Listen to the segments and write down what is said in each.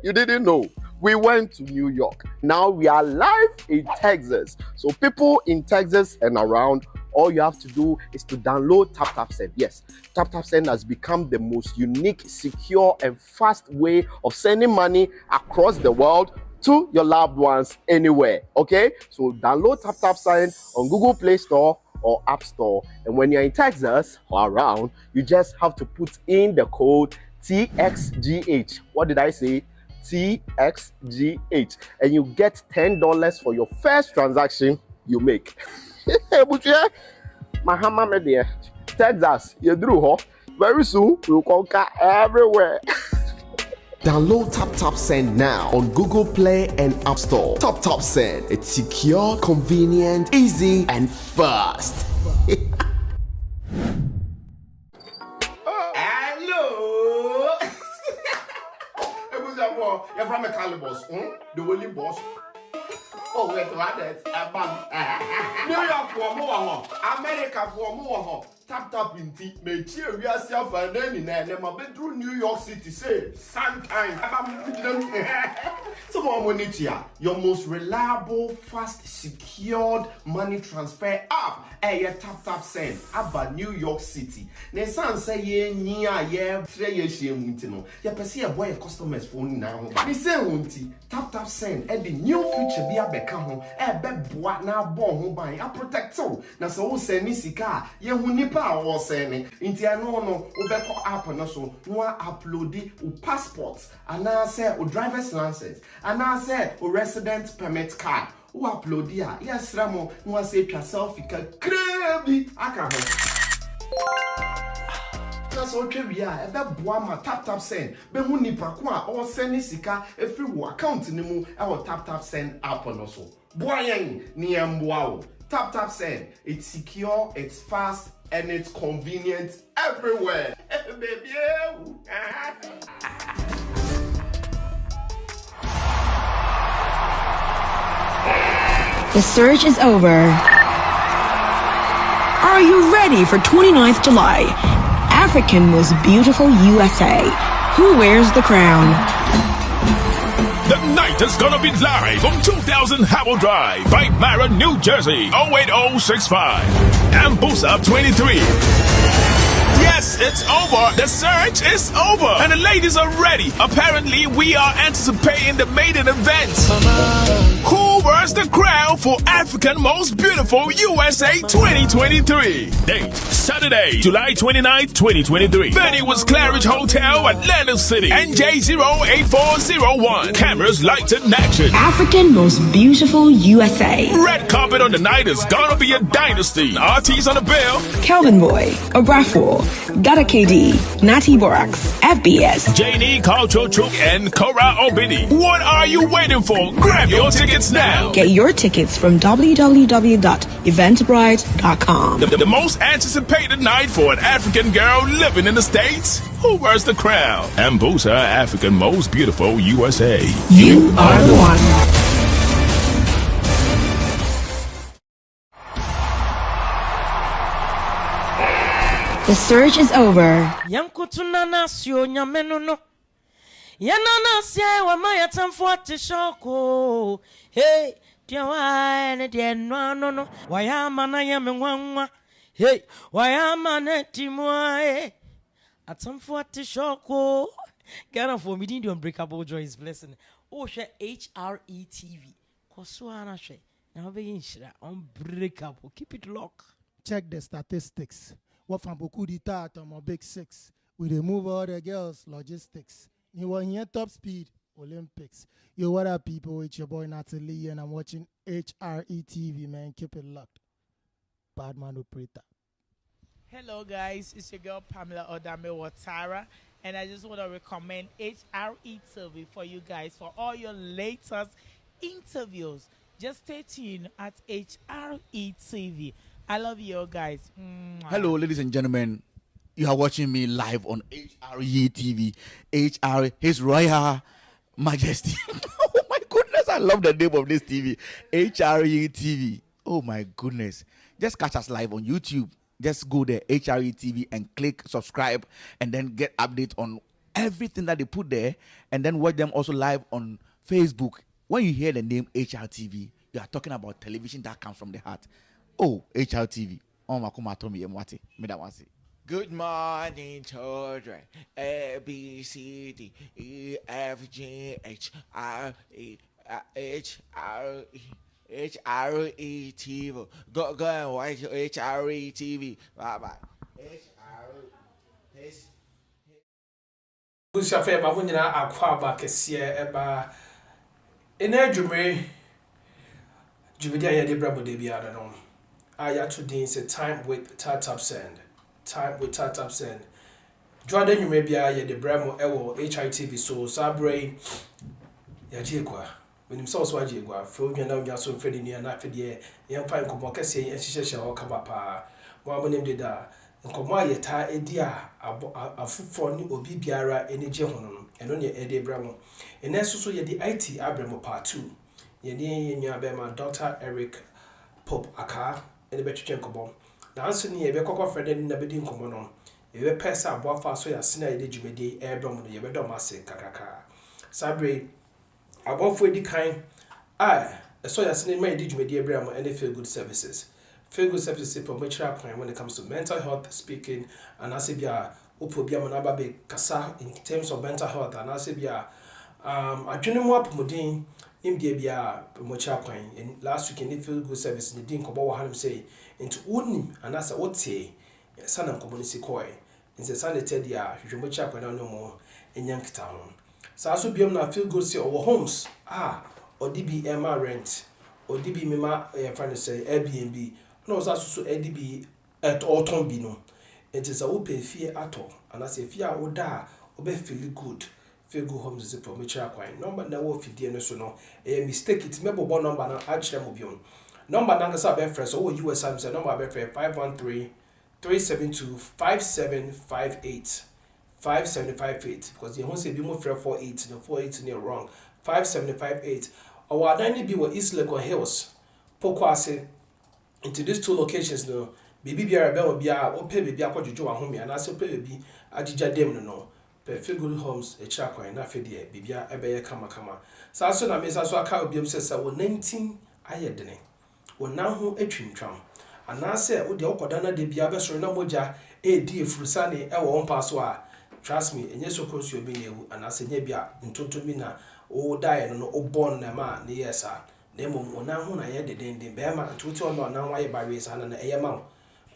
You didn't know. We went to New York. Now we are live in Texas. So people in Texas and around, all you have to do is to download TapTapSend. Yes, TapTapSend has become the most unique, secure, and fast way of sending money across the world to your loved ones anywhere. Okay, so download TapTapSend on Google Play Store or App Store. And when you're in Texas or around, you just have to put in the code TXGH. What did I say? TXGH, and you get $10 for your first transaction you make. Mahama media, Texas, you drew very soon we'll conquer everywhere. Download TapTapSend now on Google Play and App Store. TapTapSend, it's secure, convenient, easy, and fast. Hello. You're from a Calibos, the Willy Boss. Oh, wait, that. New York for more, America for more. Tap in tea, may cheer yourself and then in there. My bedroom, New York City, say, sometime. Someone will need here. Your most reliable, fast, secured money transfer app. Your TapTapSend about New York City. Ne san say ye nia ye 3 years ye muntino. Ya pesi boy a customer's phone now. Ni say wunti TapTapSend the new feature be abeka ho be boa na bo ho ban a protect so. Na so wo send ni sika ye hu nipa wo send nti ano no wo be ko app no so no upload o passport ana say o driver's license ana say o resident permit card. Who upload here? Yes, Ramo, no one say selfie crazy. Aka ho. That's okay, we are. Ebe boama TapTapSend. Be hu nipa ko a o send sika every account ni mu e wo TapTapSend app no so. Boayen ni emboa wo. TapTapSend. It's secure, it's fast, and it's convenient everywhere. Baby. The search is over. Are you ready for 29th July? African most beautiful USA. Who wears the crown? The night is gonna be live on 2000 Howell Drive by Mara, New Jersey, 08065. And Boost Up 23. Yes, it's over. The search is over. And the ladies are ready. Apparently, we are anticipating the maiden event. Who wears the crown for African Most Beautiful USA 2023? Date, Saturday, July 29th, 2023. Venue was Claridge Hotel, Atlantic City. NJ08401. Cameras, lights, and action. African Most Beautiful USA. Red carpet on the night is gonna be a dynasty. RT's on the bill. Kelvin Boy, Obrafo, Dada KD, Natty Borax, FBS, Janie, Cultural Chook, and Cora Obidi. What are you waiting for? Grab your tickets now. Get your tickets from www.eventbrite.com. The most anticipated night for an African girl living in the States? Who wears the crown? Ambusa, African Most Beautiful USA. You are the one. The search is over. Yankutuna sio nyamenono. Yanana sia wa maya tamfuate shoko. Hey, dia wa ne dia no. Wayama na yamenwanwa. Hey, wayama na timwa. Atamfuate shoko. Ghana for me the unbreakable joy is blessing. Oh, she HRETV. Kosuana she. Now be inshira unbreakable. Keep it locked. Check the statistics. What from beaucoup d'État on my big six. We remove all the girls, logistics. You want here top speed, Olympics. Yo, what up, people? It's your boy Natalie, and I'm watching HRETV, man. Keep it locked. Badman operator. Hello, guys. It's your girl Pamela Odame Watara, and I just want to recommend HRETV for you guys for all your latest interviews. Just stay tuned at HRETV. I love you all guys. Hello, ladies and gentlemen. You are watching me live on HRETV. His Royal Majesty. Oh my goodness, I love the name of this TV. HRETV. Oh my goodness. Just catch us live on YouTube. Just go there, HRETV, and click subscribe, and then get updates on everything that they put there, and then watch them also live on Facebook. When you hear the name HRTV, you are talking about television that comes from the heart. Oh, HRTV. Oh, makuma tomi yemwati. Me that one say. Good morning, children. A B C D E F G H R E HRE Go and watch HRE TV. Bye bye. Busia fe ba nyina akwa ba kese eba ena adwumre djumedi aye de brabo de bia no aya today is a time with Tatap Send. Time with Tatap Send. Dwade nwumre bia ye de bramo ewo HITV so sabre ya jegwa wenim so so ajegwa fo nwanda nwya so mfedi ni na afede ye mfa nkomo kese ye hyehyehye ho kaba pa mo abonem de da nkomo ayeta edi a afufo ni obi biara enije ho no eno ne ede bramo eneso so ye di IT abramo part 2 ye ni nwa be ma Dr. Eric Pope aka ene betwetwe nkomo na anso ni ye be kokko frede ni na bedi nkomo no ye be pesa aboafa so ya sina ye de djumedi edom no ye be dom ase kakaka sabre abofo edi kan so ya sina ma ye de djumedi ebramo ene feel good services. Feel good services promote when it comes to mental health speaking and asibia upobia manaba be kasa in terms of mental health and asibia adwene mu apomodin imbia bia promote in last week in feel good service ni din kobo hanum say into unim and asa wote sana community koi in the sunday tedia hwehwemocha kwan no mo enyankita ho sa so biam na feel good say our homes odibi ema rent odibi mema friend say Airbnb no so ADB at autumn bi no it is a open fee ato and as if ya oda obe feel good homes is a promotion kwai number na wo fidie no so no mistake it mebo bo number na akire mo biom number na ngasa be fresh o US am say number be fresh 513-372-5758 5758 because you won't say be mo fresh 48 no 48 near wrong 5758 or adan bi wo East Legon Hills Pokwase into these two locations no bibi biara be bia o pe bibi akwadwojo wa home ana se pe bibi agija dem no pe feel good homes e kira kwan na afede bibia ebe ye kama sa so na me sa so aka obiam sesa wo 19 ayedene wo na ho atwintwam ana se wo de okoda na de bia be soro na moja e di efurusa ne e wo mpa so a trust me enye so konsu obi na ewu ana se nya bia ntontomi na wo dai no o born na ma ne yesa na mom ona ho na ye dedende be ma ntuti ono na ho aye barriers ana na eye ma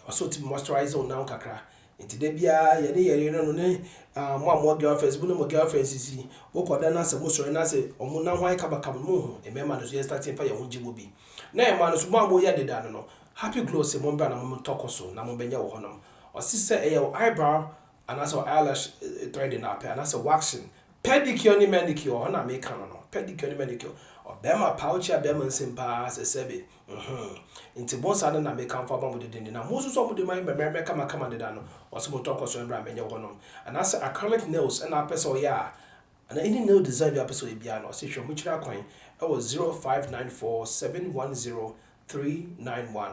also to moisturize on now kakra nti de bia ye no ne mo amwo girlfriends bu no mo girlfriends sisi wo koda na se mo soro na se omo na ho aye kabaka mo ho e me ma no so ye starting fa ye ho njibo bi na e ma no so mo amwo ye deda no happy glow se mo bra na mo tokoso na mo benya wo honom o si se e eyebrow and also eyelash threading up and also waxing pedicure ni manicure ho na me kan no pedicure ni manicure Bema pouch ya bema nsimpa se sebe nti bonsa na me kan fa ba mo de na mo so mo de mai me kama de da no o so mo talk so mbra menye wo no and as acrylic nails and apeso ya and any nail design ya apeso bia no se hwe mo kira kwan e was 0594710391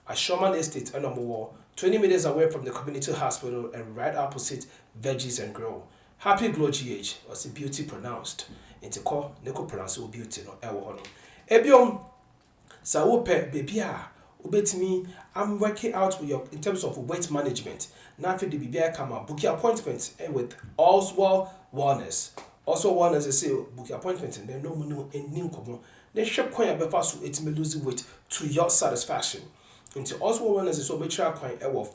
at Sherman Estate and number 20 minutes away from the community hospital and right opposite Veggies and Grill. Happy Glow GH was a beauty pronounced. Into call Nico pronounce beauty no ewo hono. Ebiom sa wo pe baby ubetimi I'm working out with your in terms of weight management. Now for the BBI come book your appointment with Oswald Wellness. Also Wellness they say book your appointment and then no money any komo. Then shop kwan be fa so it may lose weight to your satisfaction. Into Oswald Wellness is over try kwan ewo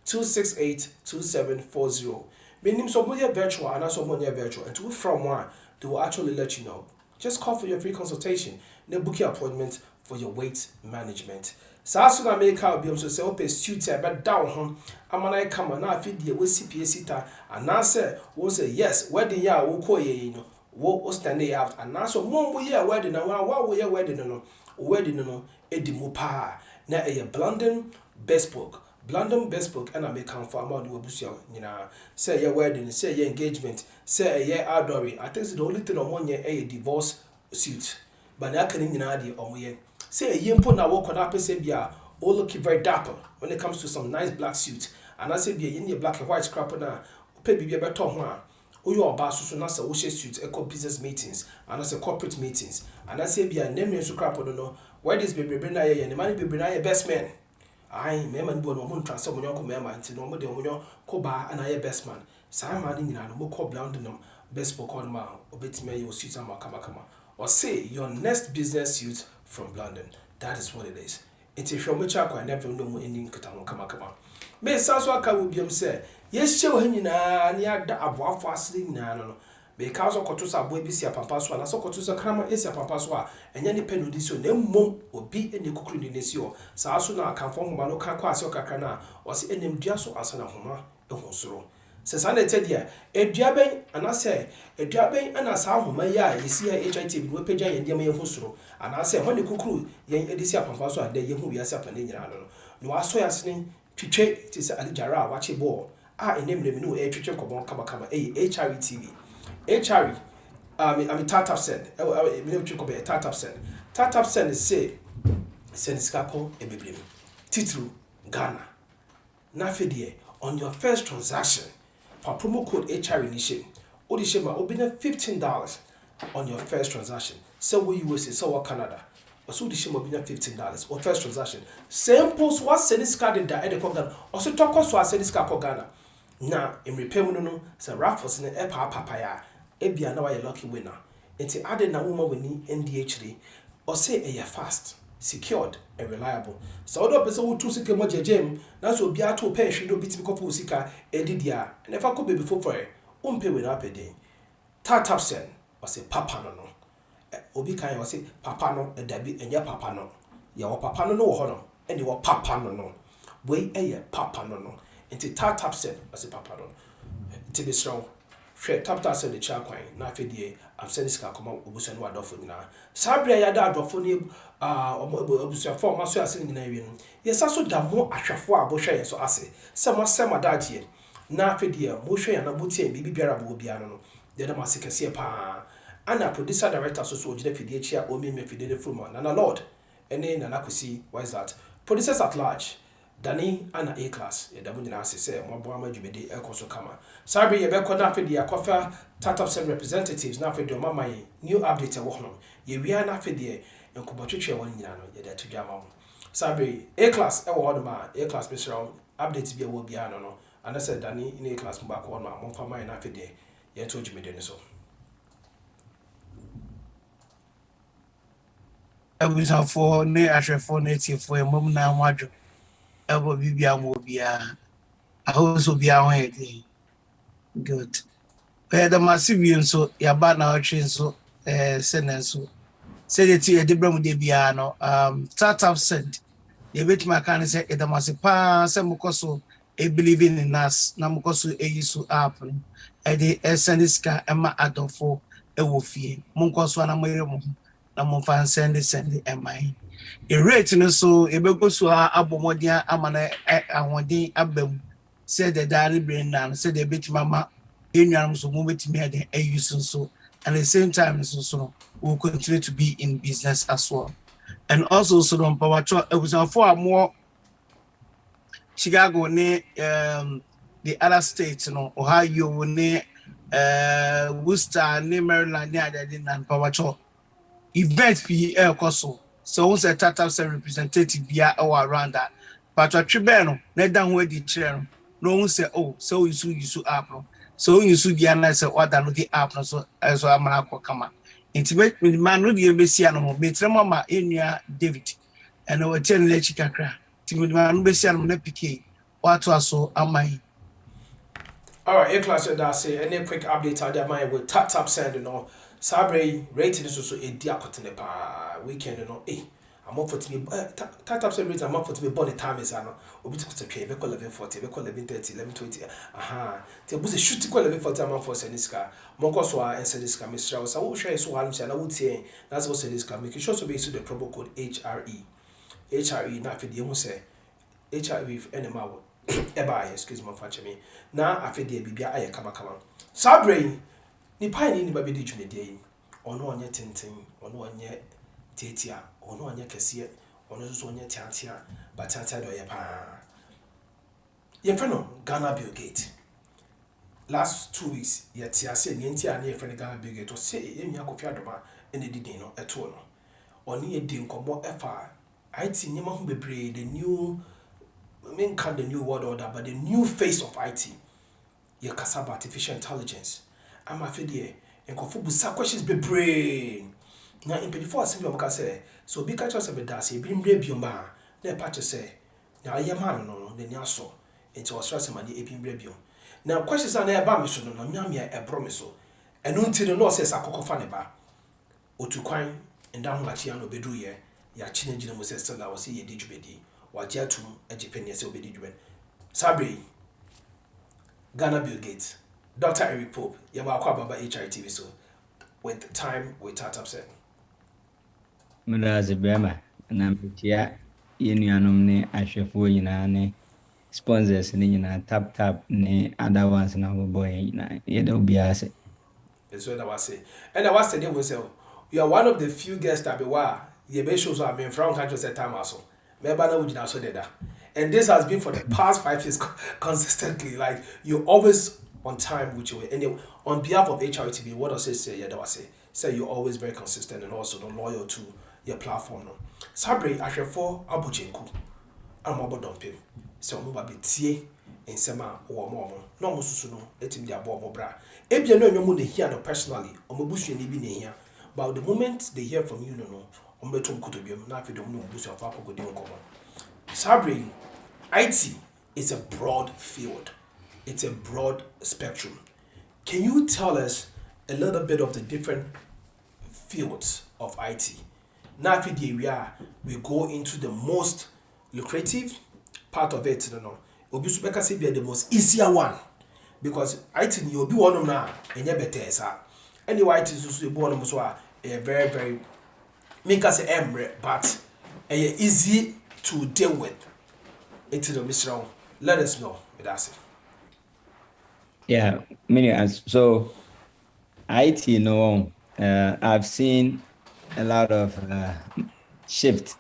513-268-2740. Meaning so more virtual and also more virtual and from one they will actually let you know. Just call for your free consultation. Then book your appointment for your weight management. So as soon as I make out be so say open suit but down home. I'm an come now feed the CPA sita and now say we say yes wedding ya wo call ye no wo stand out and now so more we year wedding and what we year wedding no edimu pa na a Blandon Bespoke and I make come for amount we busia nyina say your wedding say your engagement say your outdooring I think the only thing on one year a divorce suit but na kan nyina de omoye say yempo na work on apese bia all look very dapper when it comes to some nice black suit and I say bia in your black and white scrap na pay bibi beto ho a oyo oba so na se wo share suit eco business meetings and as corporate meetings and I say bia name so crap no why this bebre na ye ne man bebre na ye best man ai me man bo no mo transfer mo nyoko me man ti no mo de mo nyo ko ba na ye best man sa ma ni nyina no mo ko blind no best book on ma obetime ye suit am kama or say your next business suit from London. That is what it is. It's a show much I never know mo ending kama me sanso aka wo biam say yes show hanyina na ya da aboafo asiri nyina no because okoto sa abo ebisi apampa so na so okoto sa krama esi apampa so a enya ne penodi so na mmom obi ene kokuru ni nesi o sa so na akanfo homa no ka kwa ase okakra na o se enem dua so asana homa ehun soro se sa na tedia eduaben ana se eduaben ana sa homa ya yesi ya HIT bi no pagya ye ndem ye hu soro ana se ho ne kokuru ye edisi apampa so ade ye hu wi ase apane nyina no aso ya sene twitwe ti se alijara wache ball enem no e twitwe kobon kama HRE TV HRE I Tap Send me no twitwe kobon Tap Send say send skapo ebebrem titru Ghana na fedie on your first transaction for promo code HRE initiate odi shema obina $15 on your first transaction so we USA so Canada also the shame of $15 or first transaction. Same post was sending card in the Ghana. Also talk us was sending card Ghana. Now in repair no so raffles in the papaya. Ebia now a lucky winner. It's added na woman we need NDHD or say a fast, secured and reliable. So other person who 2 second mo jejem na so bia to pay she do bit me couple sika edidia. And if I could be before for it, pay with up a day. Tap send or say papa no. Obi kan yo say papa no dabi enya papa no ye wo papa no wo ho no ene wo papa no we eye papa no enti tap send say papa no enti be strong hwe tap send the cha kwan na afedie am send ska koma obusu no adofo nyina sabria ya da adofo ni obusu fo ma so ase nyina wi no ye sa so da mo ahwefo a bo hwe ye so ase se mo sema daje na afedie mo hwe ya na botie bibi biara bo bia no de da masikase pa ana producer director so ojide fidie chia o me fidie from Nana Lord ene Nana Kusi why is that producers at large Dani ana A class ye dabu nyina ase say mo bo amadwumede ekoso kama sabe ye be ko na fidie akofa Tap Send representatives na fidie mama ye new update e wo hono ye wia na fidie enkobotwetwe won nyina no ye da tudwa ma sabe A class e wo hono ma A class special update bi e wo bia no ana say Dani in A class mba ko no mo fa mai na fidie ye to dwumede ne so for ne for native for a mum na wadro ebo bibia mo bia ahoso bia ho edi good the massive so ya ba na otwe so senenso say the ti de bram de bia no Tap Send ye betima kan say the masipa say mukoso e believing in us na mukoso e yisu app no e de send ska ema adofo e wo fie munkoso na moyere mo na mo fan send MI e rate no so e be go so abomodia amana ahodi abam said the daily brain now said the bit mama enuam so mo betimi ade use so and at the same time so we'll continue to be in business as well and also so don power cho it was for more Chicago ne the other states no Ohio ne Worcester ne Maryland ne other than power cho event PL Koso. So once a Tap Send representative be around that. But what Tribeno, let down where the chair. No one say, oh, so you app. So you should be nice or than the app, so as I'm not come. Intimate with man with the Messiano, Betremama in your David, and over 10 Lechicacra. Timid man Messiano Nepike. What was so am I? All right, A-class that say any quick update out there mind with Tap Send and all. Sabre rating is also a diakotene pa weekend no I'm up for to me Tap Send rate I'm up for to me body time is ano obi to pay be call 11:40 be call 11:30 11:20 te buse shoot call 11:40 am for seniska monko so a seniska mistra so wo hwe so wa no na wo tie na so seniska make sure so be use the promo code HRE na afedi hu say HRE enema wo eba excuse me for me na afedi bibia aye kama Sabre ni pai ni ba be di dwumede yi ono onye tenten ono onye tetia ono onye kese ono so onye tiatia batata do ye pa ye fe no Ghana Bill Gate last 2 weeks yet I said the entire near friend Ghana big to say in Yakofi Adoma and the Dino at all. Only a din combo FR. IT Nimahu Bebre, the new main kind the new world order, but the new face of IT. Your Kasaba artificial intelligence. I'm a fidye and Kofubusa questions Bebre. Now in 24 simple of say, so be catch us of a dassy, bring Rebioma, their patch say. Now I am man no, the Nyaso, into Australia, the Epim Rebium. Now questions are near Bamisson, and Yamia a promise. And until the Lord says a cocofaneba. O to quine and down Machiano Bedruye, ya changing was still I was here, Dijubedi, while Jatum and Japan so be Dijuben. Sabri Ghana Bill Gates, Dr. Eric Pope, Yamakwaba HITV so with time with Tata said. Murazi Bema, and I'm here in your nominee, I shall for you sponsors and tap ne other ones now boy it'll be as that's what I was saying. And I was saying myself, you are one of the few guests that be why the best shows are being from countries at time also. Maybe I would also did that. And this has been for the past 5 years consistently. Like you're always on time with your and on behalf of HRTV, what does it say? Yeah, that was say you're always very consistent and also loyal to your platform. No. Sabri, I shall for Abujenku. I'm about dumping. So I'm about to in Sema or more. No, Musuno, let him be a bob bra. If you know your mood, they hear personally, or Mabush and Libin here. But the moment they hear from you, no, on the Tom Kutubium, now if you don't know, Bush of Alco Godin common. Sabri, IT is a broad field, it's a broad spectrum. Can you tell us a little bit of the different fields of IT? Now, if we go into the most lucrative part of it, Obi Subeka say be the most easier one because IT you be one now and you better sir. Anyway, IT is also one so a very make us embre but easy to deal with. It's the Mr. Let us know with us. yeah many so IT I've seen a lot of shift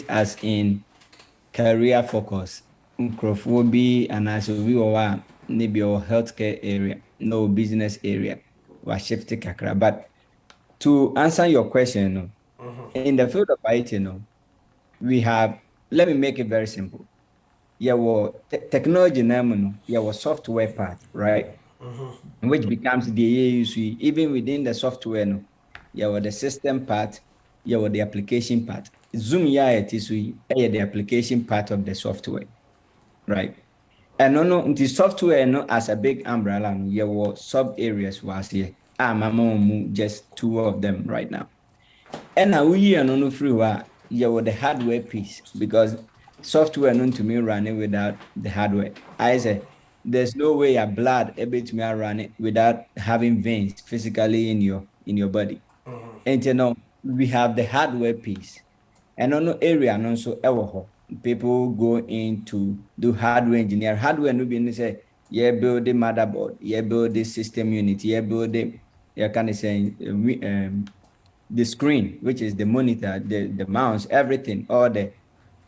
as in career focus. Microphobia and as we were maybe your healthcare area, no business area, was shifting kakra. But to answer your question, in the field of IT, we have. Let me make it very simple. Your technology name, your software part, right? Which becomes the AUC. Even within the software, the system part, the application part. Zoom it is the application part of the software, right? And the software as a big umbrella, your sub areas was here. Just 2 of them right now. And now we are free the hardware piece because software to me running without the hardware. I say there's no way a blood able to me run it without having veins physically in your body. And we have the hardware piece. And on the area, and also people go in to do hardware engineer. Hardware no be say, build the motherboard, build the system unit, build the the screen, which is the monitor, the mouse, everything, all the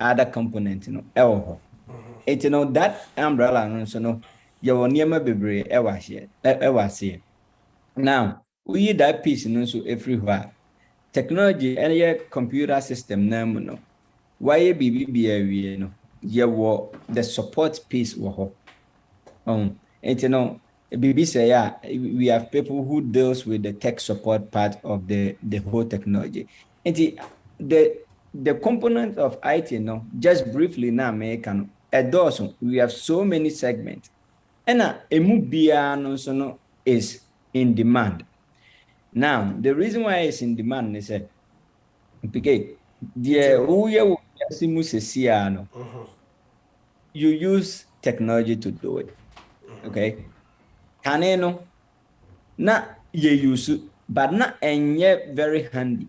other components, It's that umbrella, your near bebre ever here. Now we that piece everywhere. Technology and your computer system name why BBB the support piece BB say we have people who deals with the tech support part of the whole technology. And the component of IT just briefly now we have so many segments. And a is in demand. Now, the reason why it's in demand is because you use technology to do it. Okay? Can na ye use but not very handy.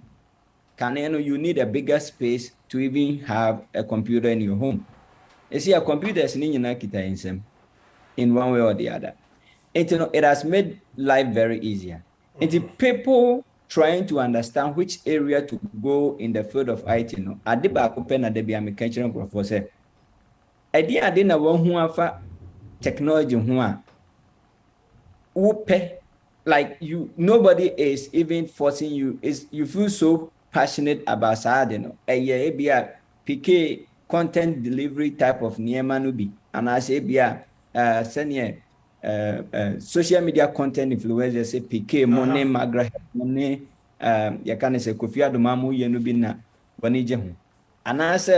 Can you need a bigger space to even have a computer in your home. You see, a computer is in one way or the other. It has made life very easier. And people trying to understand which area to go in the field of IT, Adiba open at the Biamican Professor. I didn't know one who technology like nobody is even forcing you. Is you feel so passionate about side, PK content delivery type of niema no bi, and I say senior social media content influencers say PK money magra money ya can say Kofi Adomamu ye no bi na wani je ho, and I say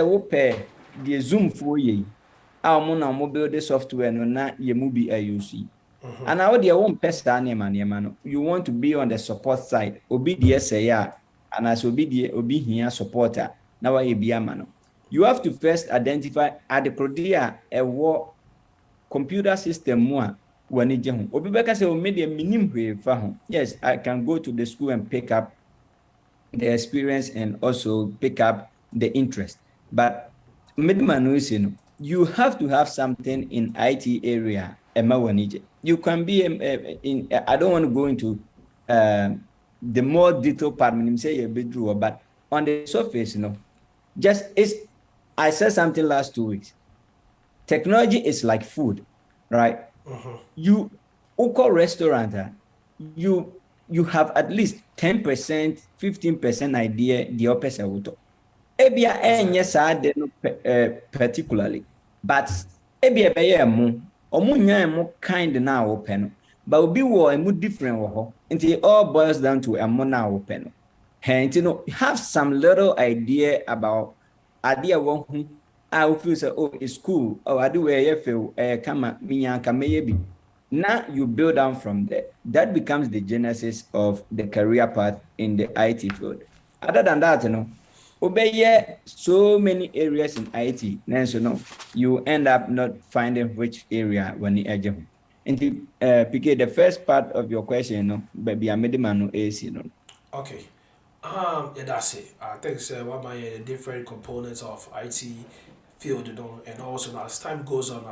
the Zoom for ye na mo build the software no na ye mu bi use. And now the one person you want to be on the support side, obi the SAR, and as obi here supporter. Now you have to first identify at the Prodia a war computer system more when it obi beka say o media minimum. Yes, I can go to the school and pick up the experience and also pick up the interest. But you have to have something in IT area. You can be in. I don't want to go into the more detailed part. But on the surface, I said something last 2 weeks. Technology is like food, right? You call restaurant, you have at least 10%, 15% idea the opposite auto. Particularly, but kind now open, but will be different. It all boils down to a now open. And have some little idea about idea one I will feel say, oh, it's cool. Oh, I do where feel now you build down from there. That becomes the genesis of the career path in the IT field. Other than that, obey so many areas in IT. You end up not finding which area when you edge. And PK, the first part of your question, baby, I made man is Okay. Yeah, that's it. I think one of my different components of IT field, and also as time goes on,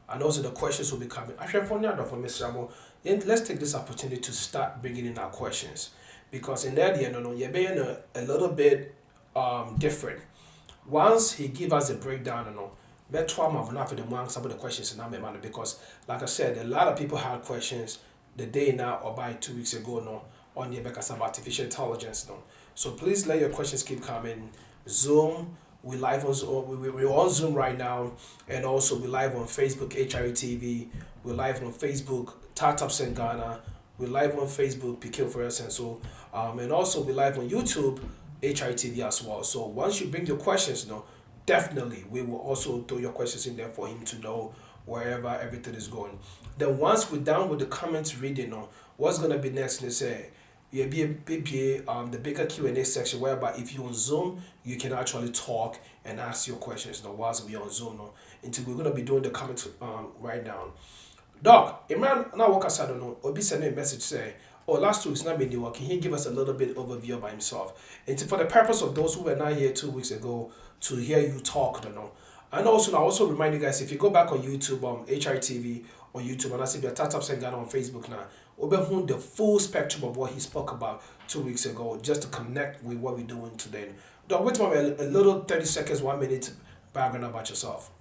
and also the questions will be coming. Actually, for Mr. Amo, let's take this opportunity to start bringing in our questions, because in that you're being a little bit different. Once he give us a breakdown, but some of the questions in because, like I said, a lot of people had questions the day now or by 2 weeks ago on the because of artificial intelligence. So please let your questions keep coming. Zoom, we live on Zoom. We're on Zoom right now, and also we live on Facebook HRE TV. We're live on Facebook TopTopSend Ghana. We're live on Facebook PK for us, and so and also we live on YouTube HRE TV as well. So once you bring your questions, definitely we will also throw your questions in there for him to know wherever everything is going. Then once we're done with the comments reading, what's gonna be next? They say the bigger Q&A section, whereby if you're on Zoom, you can actually talk and ask your questions whilst we're on Zoom. Until we're gonna be doing the comments right now. Doc, Imran, now what I don't know, or be sending a message say, oh, last 2 weeks not been working. Can he give us a little bit overview by himself? And for the purpose of those who were not here 2 weeks ago to hear you talk, And also, I also remind you guys, if you go back on YouTube, HRE TV on YouTube, and I see your TopTopSend Ghana on Facebook now, we'll the full spectrum of what he spoke about 2 weeks ago, just to connect with what we're doing today. Doc, wait a little 30 seconds, 1 minute background about yourself.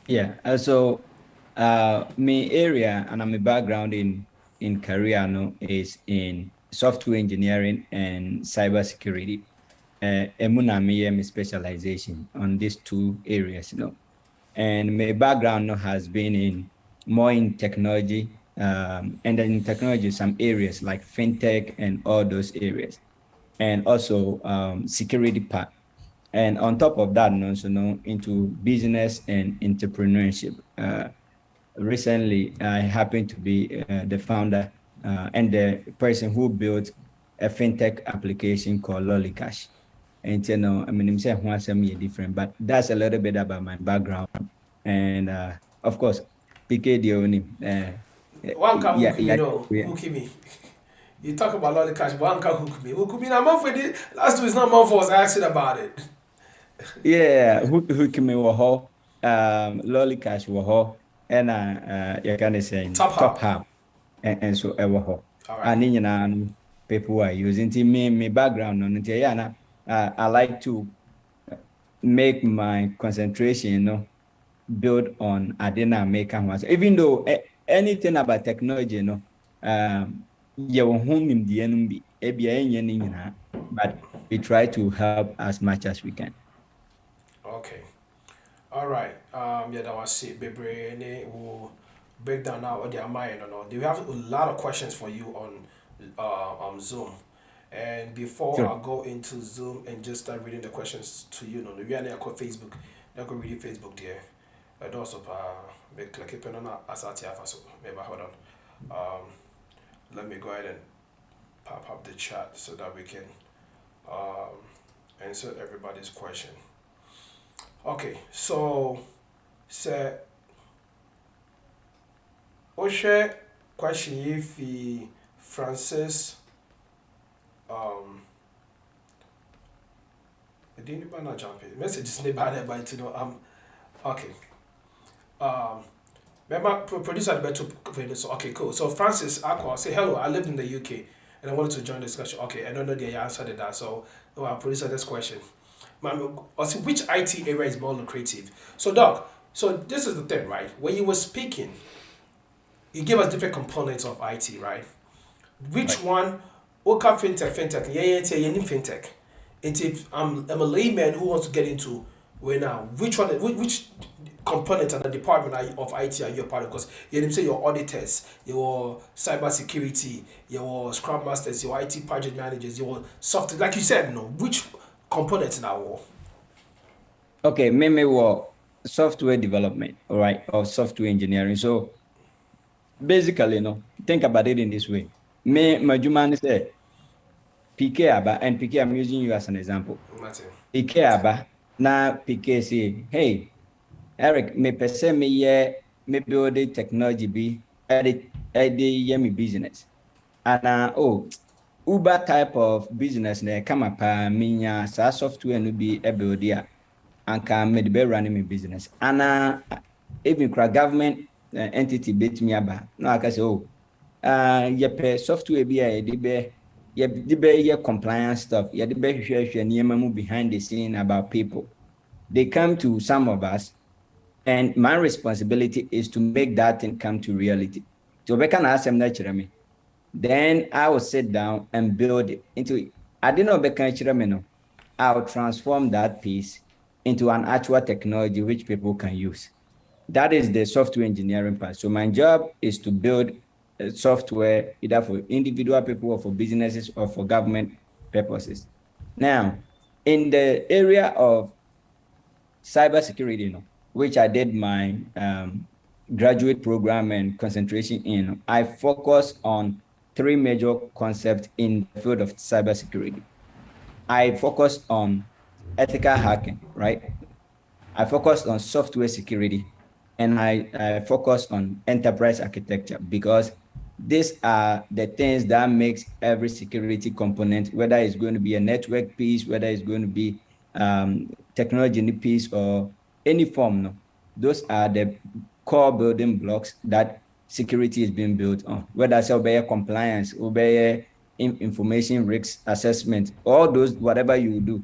Yeah, so my area and my background in career is in software engineering and cybersecurity. My specialization on these two areas, and my background has been more in technology, and then in technology some areas like fintech and all those areas, and also security part, and on top of that, into business and entrepreneurship. Recently, I happen to be the founder and the person who built a fintech application called Lollycash. And I'm saying different, but that's a little bit about my background. And of course, PK Dioni. One can hook me. You talk about Lollycash, one can hook me. Hook me. I'm off with it. Last week is not month was asking about it. Yeah, hook me waho. Lollycash waho. And you can say top half. And so ever. And people are using my background on it. I like to make my concentration, build on Adena Maker. Even though anything about technology, you know, your home in the NB, but we try to help as much as we can. Okay. All right. Yeah, that was it. Bebre, will break down now what they are mind or not. We have a lot of questions for you on Zoom. And before Sure. I go into Zoom and just start reading the questions to you, no, we are now called Facebook. Now go read Facebook there. And also, click it on Asati Afaso. Maybe hold on. Let me go ahead and pop up the chat so that we can answer everybody's question. Okay, so Oshe question if Francis didn't not jump in. Message is never there by to know okay. Remember producer better so okay, cool. So Francis Aqua say hello, I lived in the UK and I wanted to join the discussion. Okay, I don't know the answer to that. So I'll producer this question. Which IT area is more lucrative? So Doc, so this is the thing, right? When you were speaking, you gave us different components of IT, right? Which one? What fintech? Yeah, fintech. And if I'm a layman who wants to get into where now, which one? Which component and the department of IT are you a part of? Because you didn't say your auditors, your cyber security, your scrum masters, your IT project managers, your software. Like you said, no, which components now? Okay, maybe what software development, all right, or software engineering. So basically, think about it in this way. My Jumani say, PK Aba, and PK, I'm using you as an example. PK Aba, now PK say, hey, Eric, me pese me build the technology be edit me business. And Uber type of business ne come up minya sa software no be a build here and can me be running my business. And even government entity bit me aba. No, I can say, ye software be a ye compliance stuff. Ye de be share behind the scene about people. They come to some of us, and my responsibility is to make that thing come to reality. So we can ask them that, then I will sit down and build it into. I didn't know I'll transform that piece into an actual technology which people can use. That is the software engineering part. So my job is to build software either for individual people or for businesses or for government purposes. Now, in the area of cybersecurity, which I did my graduate program and concentration in, I focus on 3 major concepts in the field of cybersecurity. I focused on ethical hacking, right? I focused on software security, and I focused on enterprise architecture, because these are the things that makes every security component, whether it's going to be a network piece, whether it's going to be technology piece or any form. Those are the core building blocks that security is being built on, whether it's obey compliance, obey information risks assessment, all those, whatever you do,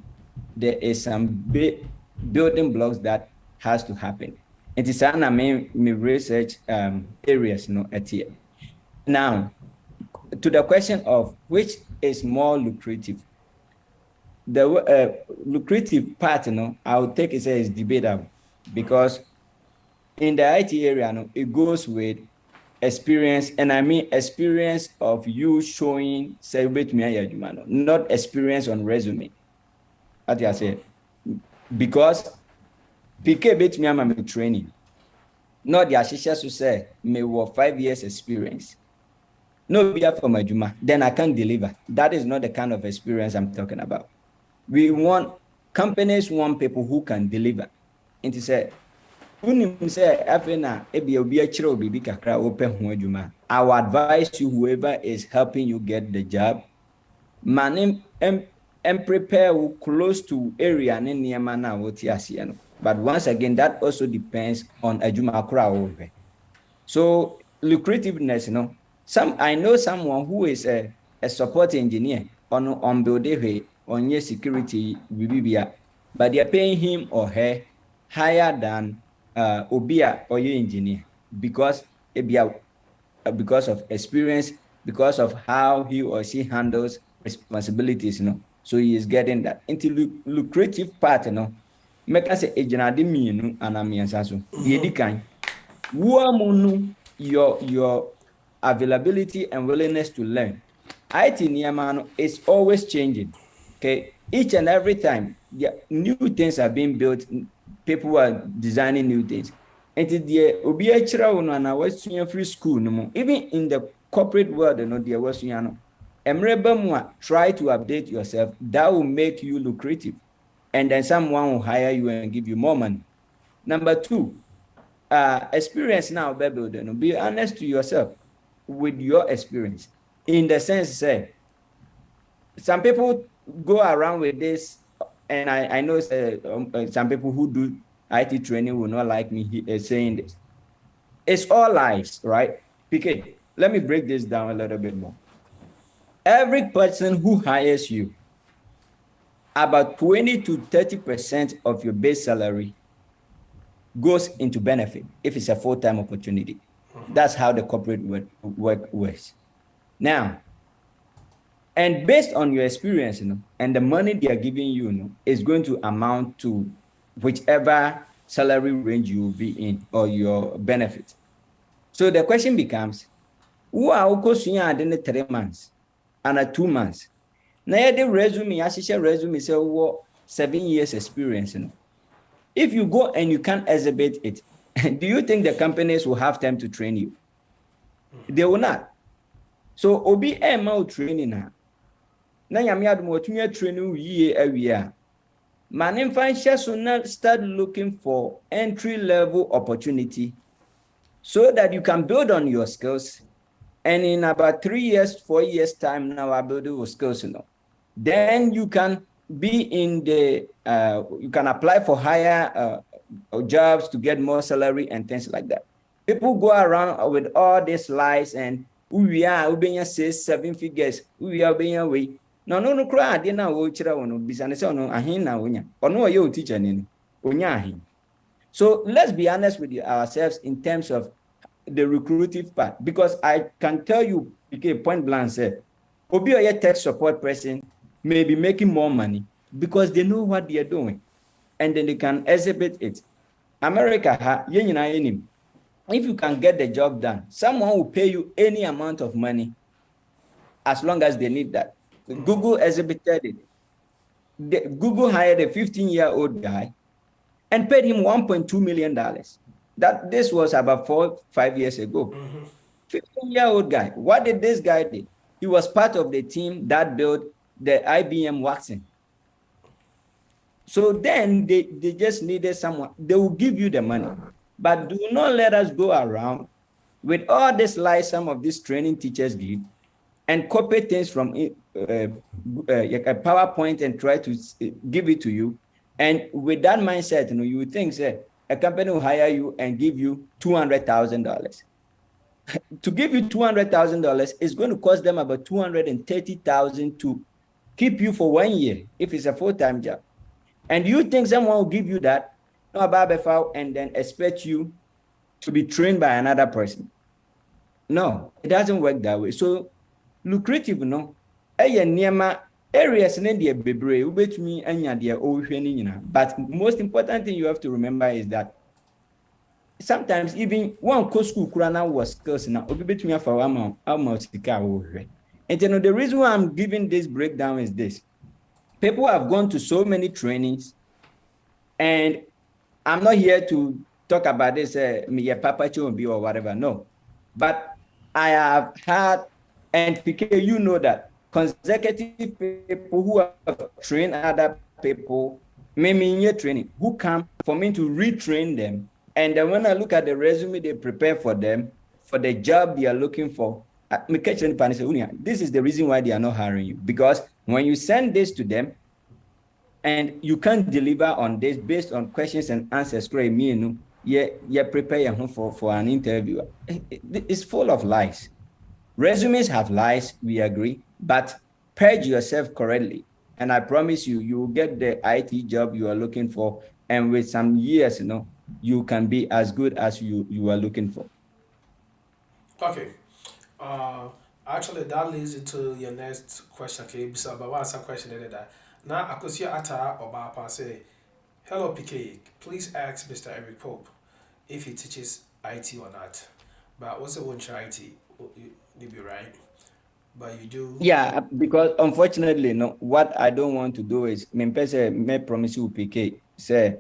there is some big building blocks that has to happen. It is an main research areas, at here. Now, to the question of which is more lucrative, the lucrative part, I would take it as debatable, because in the IT area, it goes with experience, and I mean experience of you showing, not experience on resume. What I say, because PK bet me I'm training, not the ashisha to say me work 5 years experience. No be for my juma, then I can't deliver. That is not the kind of experience I'm talking about. Companies want people who can deliver. And to say, I will advise you, whoever is helping you get the job, man, and prepare close to area. But once again, that also depends on a Juma. So lucrativeness, I know someone who is a support engineer on building on your security, but they are paying him or her higher than Obia or your engineer, because because of experience, because of how he or she handles responsibilities, so he is getting that. Into lucrative part, make us a general mean and I'm so your availability and willingness to learn. IT Niamano is always changing. Okay, each and every time, new things are being built. People are designing new things. And the Obiachra free school no more. Even in the corporate world, there was try to update yourself. That will make you lucrative, and then someone will hire you and give you more money. Number two, experience now, baby. Be honest to yourself with your experience. In the sense, say, some people go around with this, and I know some people who do IT training will not like me saying this. It's all lies, right? PK, let me break this down a little bit more. Every person who hires you, about 20 to 30% of your base salary goes into benefit if it's a full-time opportunity. That's how the corporate work works. Now, and based on your experience, and the money they are giving you, is going to amount to whichever salary range you will be in or your benefit. So the question becomes, who are in 3 months and 2 months? Now the resume say 7 years experience. If you go and you can't exhibit it, do you think the companies will have time to train you? They will not. So obi ML training na yamiadu mo training ye area. Man start looking for entry-level opportunity so that you can build on your skills. And in about 3 years, 4 years time now, I build your skills, Then you can be in the, you can apply for higher jobs to get more salary and things like that. People go around with all these lies and we are being 6, 7 figures. We are being away. No cry. Dina wo chira wono business no ahin na wonya. Ono ye o teacher ni. Onya ahin. So let's be honest with ourselves in terms of the recruitive part, because I can tell you, point blank said, Obi or tech support person may be making more money because they know what they are doing, and then they can exhibit it. America, if you can get the job done, someone will pay you any amount of money as long as they need that. Google exhibited it. Google hired a 15-year-old guy and paid him $1.2 million. This was about 4-5 years ago. 15-year-old guy. What did this guy do? He was part of the team that built the IBM Watson. So then they just needed someone. They will give you the money. But do not let us go around with all this lies some of these training teachers give and copy things from a PowerPoint and try to give it to you. And with that mindset, you would think, say, a company will hire you and give you $200,000. To give you $200,000 is going to cost them about $230,000 to keep you for 1 year if it's a full-time job. And you think someone will give you that, and then expect you to be trained by another person? No, it doesn't work that way. So lucrative, areas but most important thing you have to remember is that sometimes even one school was skills now. And the reason why I'm giving this breakdown is this: people have gone to so many trainings, and I'm not here to talk about this me Papa Chombi or whatever. No, but I have had, and PK, you know that consecutive people who have trained other people, maybe in your training, who come for me to retrain them. And then when I look at the resume they prepare for them, for the job they are looking for, this is the reason why they are not hiring you. Because when you send this to them and you can't deliver on this based on questions and answers, you prepare for an interview. It's full of lies. Resumes have lies, we agree, but purge yourself correctly. And I promise you, you will get the IT job you are looking for. And with some years, you can be as good as you are looking for. Okay. Actually, that leads into your next question, okay? So, but what's a question that? Now, I could see Ata or Bapa say, "Hello, PK. Please ask Mr. Eric Pope if he teaches IT or not." But what's the one IT? You be right, but you do. Yeah, because unfortunately, no. What I don't want to do is, me pese me promise you PK say,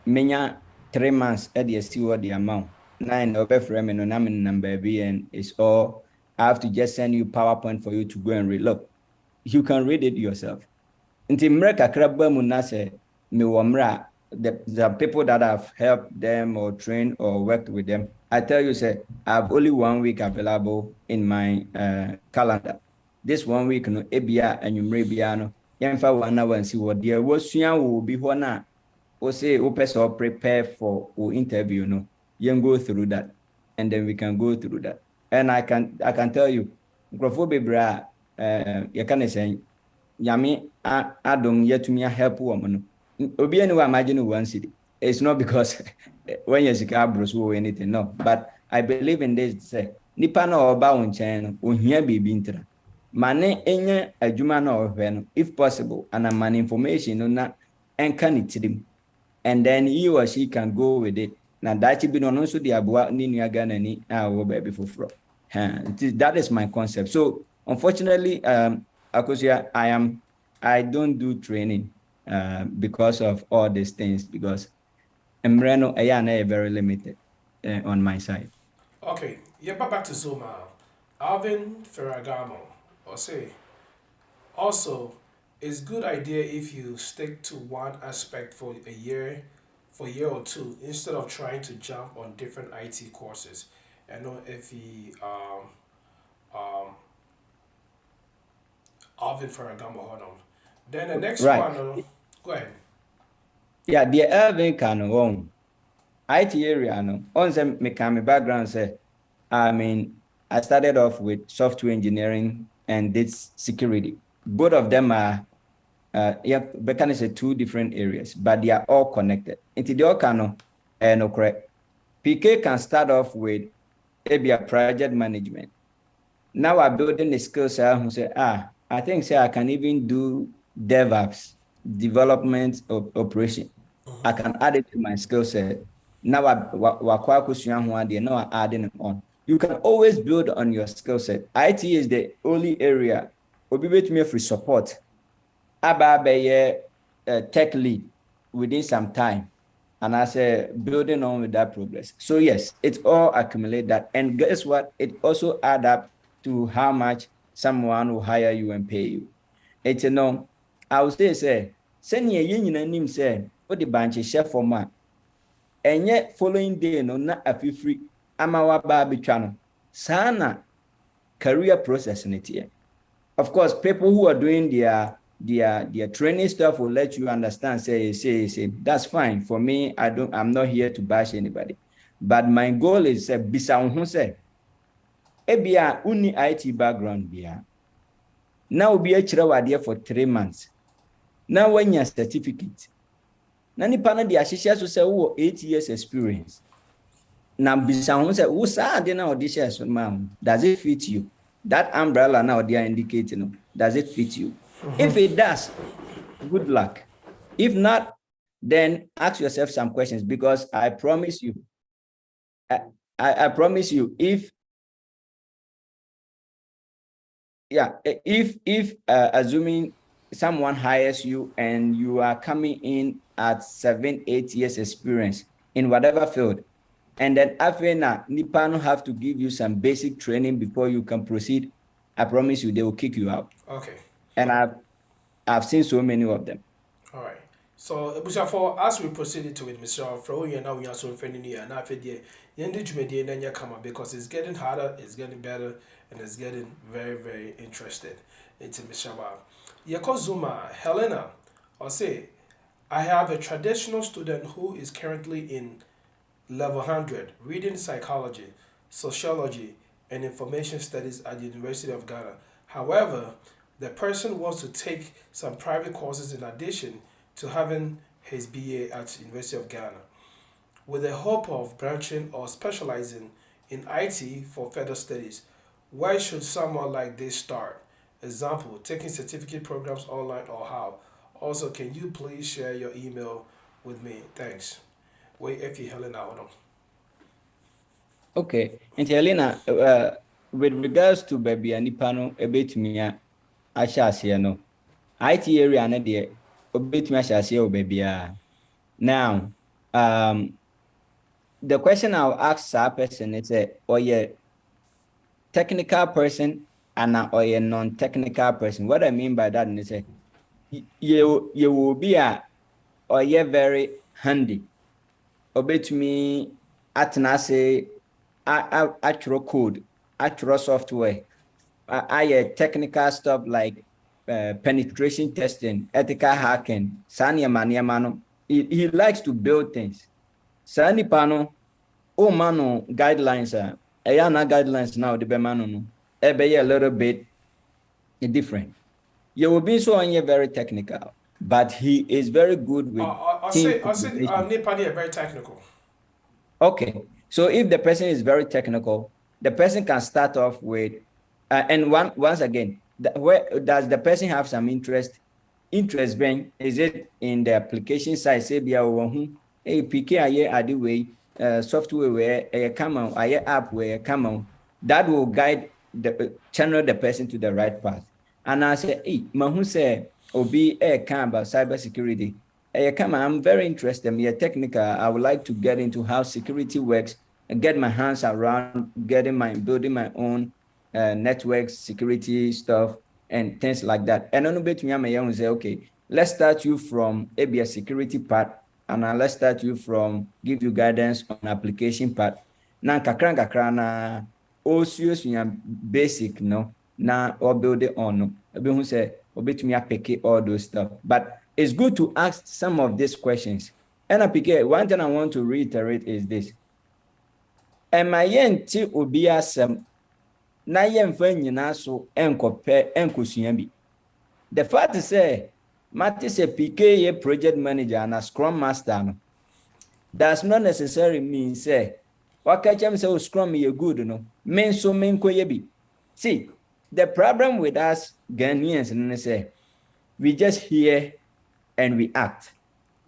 menya 3 months at the still the amount 9 over frame no na me number B and it's all. I have to just send you PowerPoint for you to go and read. Look, you can read it yourself. Nti mre kakra ba mu na say me wo mra the people that have helped them or trained or worked with them. I tell you, say, I have only 1 week available in my calendar. This 1 week, no, ebia and you may be ano. Yemfa 1 hour and see what dear was will be one. Or say, or prepare for or interview, no. You go through that, and then we can go through that. And I can tell you, Grofo bra, you can say, Yami, I don't yet to me a help woman. Obi anyway, imagine 1 city. It's not because when you're Sicabros or anything, no. But I believe in this. Say, Nipa no oba unchen, unhia bibi intra. Mane enye adwuma na ohwe no, if possible, and a man information no na enka ni tirim. And then he or she can go with it. Na dachi bi no no so di aboa ni nua Ghana ni a wo ba bi foforo. That is my concept. So unfortunately, Akosia, I don't do training because of all these things, because Mreno Ayana very limited on my side. Okay, yeah, but back to Zuma. Alvin Ferragamo, or say, also, it's good idea if you stick to one aspect for a year or two, instead of trying to jump on different IT courses. I know if he Alvin Ferragamo, hold on. Then the next Right. one, go ahead. Yeah, the Irving can own IT area. No, on some mechanic background. Say, I mean, I started off with software engineering and did security. Both of them are, but can say 2 different areas, but they are all connected. Into the all can no correct. PK can start off with maybe project management. Now I'm building the skills. Who say, I think say I can even do DevOps, development of operation. I can add it to my skill set. Now I'm adding it on. You can always build on your skill set. IT is the only area will be me free support. Ababe tech lead within some time. And I say building on with that progress. So yes, it all accumulate that. And guess what? It also add up to how much someone will hire you and pay you. It's I would say, send ye yin name say, what the bunch chef for ma. And yet following day no na a free amawa baby channel. Sana career process in it here. Of course, people who are doing their training stuff will let you understand, say, that's fine. For me, I'm not here to bash anybody. But my goal is bisa unhu say, ebia uni IT background bia. Now be a chira for 3 months. Now when your certificate. Nani pana di ashisha so say 8 years experience. Now bisa unhu say, usa de na auditions ma'am. Does it fit you? That umbrella now they are indicating, does it fit you? If it does, good luck. If not, then ask yourself some questions, because I promise you, I promise you, if assuming someone hires you and you are coming in at 7-8 years experience in whatever field, and then after Nipano have to give you some basic training before you can proceed, I promise you they will kick you out. Okay. And I've seen so many of them. All right. So, for as we proceed to it, Mr. Fro, you now we are so friendly and after the end of come because it's getting harder, it's getting better, and it's getting very, very interested into Mr. Yakozuma, Helena, or say, I have a traditional student who is currently in level 100, reading psychology, sociology, and information studies at the University of Ghana. However, the person wants to take some private courses in addition to having his BA at University of Ghana, with the hope of branching or specializing in IT for further studies. Why should someone like this start? Example, taking certificate programs online or how? Also, can you please share your email with me? Thanks. Wait, if you Helena, hold on. Okay. And Helena, with regards to baby and nipano, a bit me, I shall say no. IT area and a dear, a bit me, I shall say, oh, baby. Now, the question I'll ask that person is, oh, yeah, technical person and or a non-technical person. What I mean by that is, you will be or you're very handy. Obey to me, at say, actual code, actual software. I technical stuff like penetration testing, ethical hacking, Sanya Maniamano. He likes to build things. Sani Pano, oh mano, guidelines are guidelines now, the Bemano, no. A little bit different. You will be so very technical, but he is very good with. I'll say, Nipani are very technical. Okay, so if the person is very technical, the person can start off with, and once again, where does the person have some interest? Interest being, is it in the application side? Say, hey, PK, I way software where a come on, I app where come on. That will guide channel the person to the right path. And I say, hey, Mahu say, Obi, come about cybersecurity. Come on, I'm very interested. I'm technical. I would like to get into how security works and get my hands around building my own network security stuff and things like that. And on bit me, I'm say, okay, let's start you from a security part, and let's start you from give you guidance on application part. Now, kakrana, also basic, no, now or build it on no. Who say, obit me, I pick all those stuff, but it's good to ask some of these questions. And I pick one thing I want to reiterate is this. Am I yenti obia sem na yemfa nyina so enkope enkosuabi. The fact is say Mati say PK project manager and a scrum master no, does not necessarily mean say wakachem say scrum you good no. Men so men ko ye bi. See, the problem with us Ghanaians and say we just hear and we act.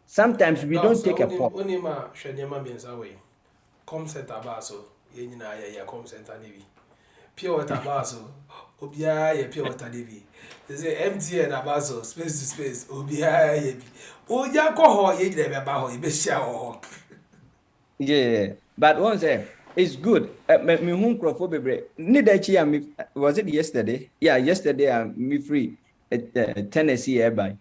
Sometimes we don't take a pop. Onima shanyama means away. Com center baso, yenina ya com center nibi. Pure water baso, obia ye pure water nibi. They say MTN abaso, space to space, obia ye bi. Oya ko ho ye de be ba ho, e be share ho. Yeah, but one say it's good. Me hun crofo bebre. Nidachi was it yesterday? Yeah, yesterday I'm free at Tennessee airby.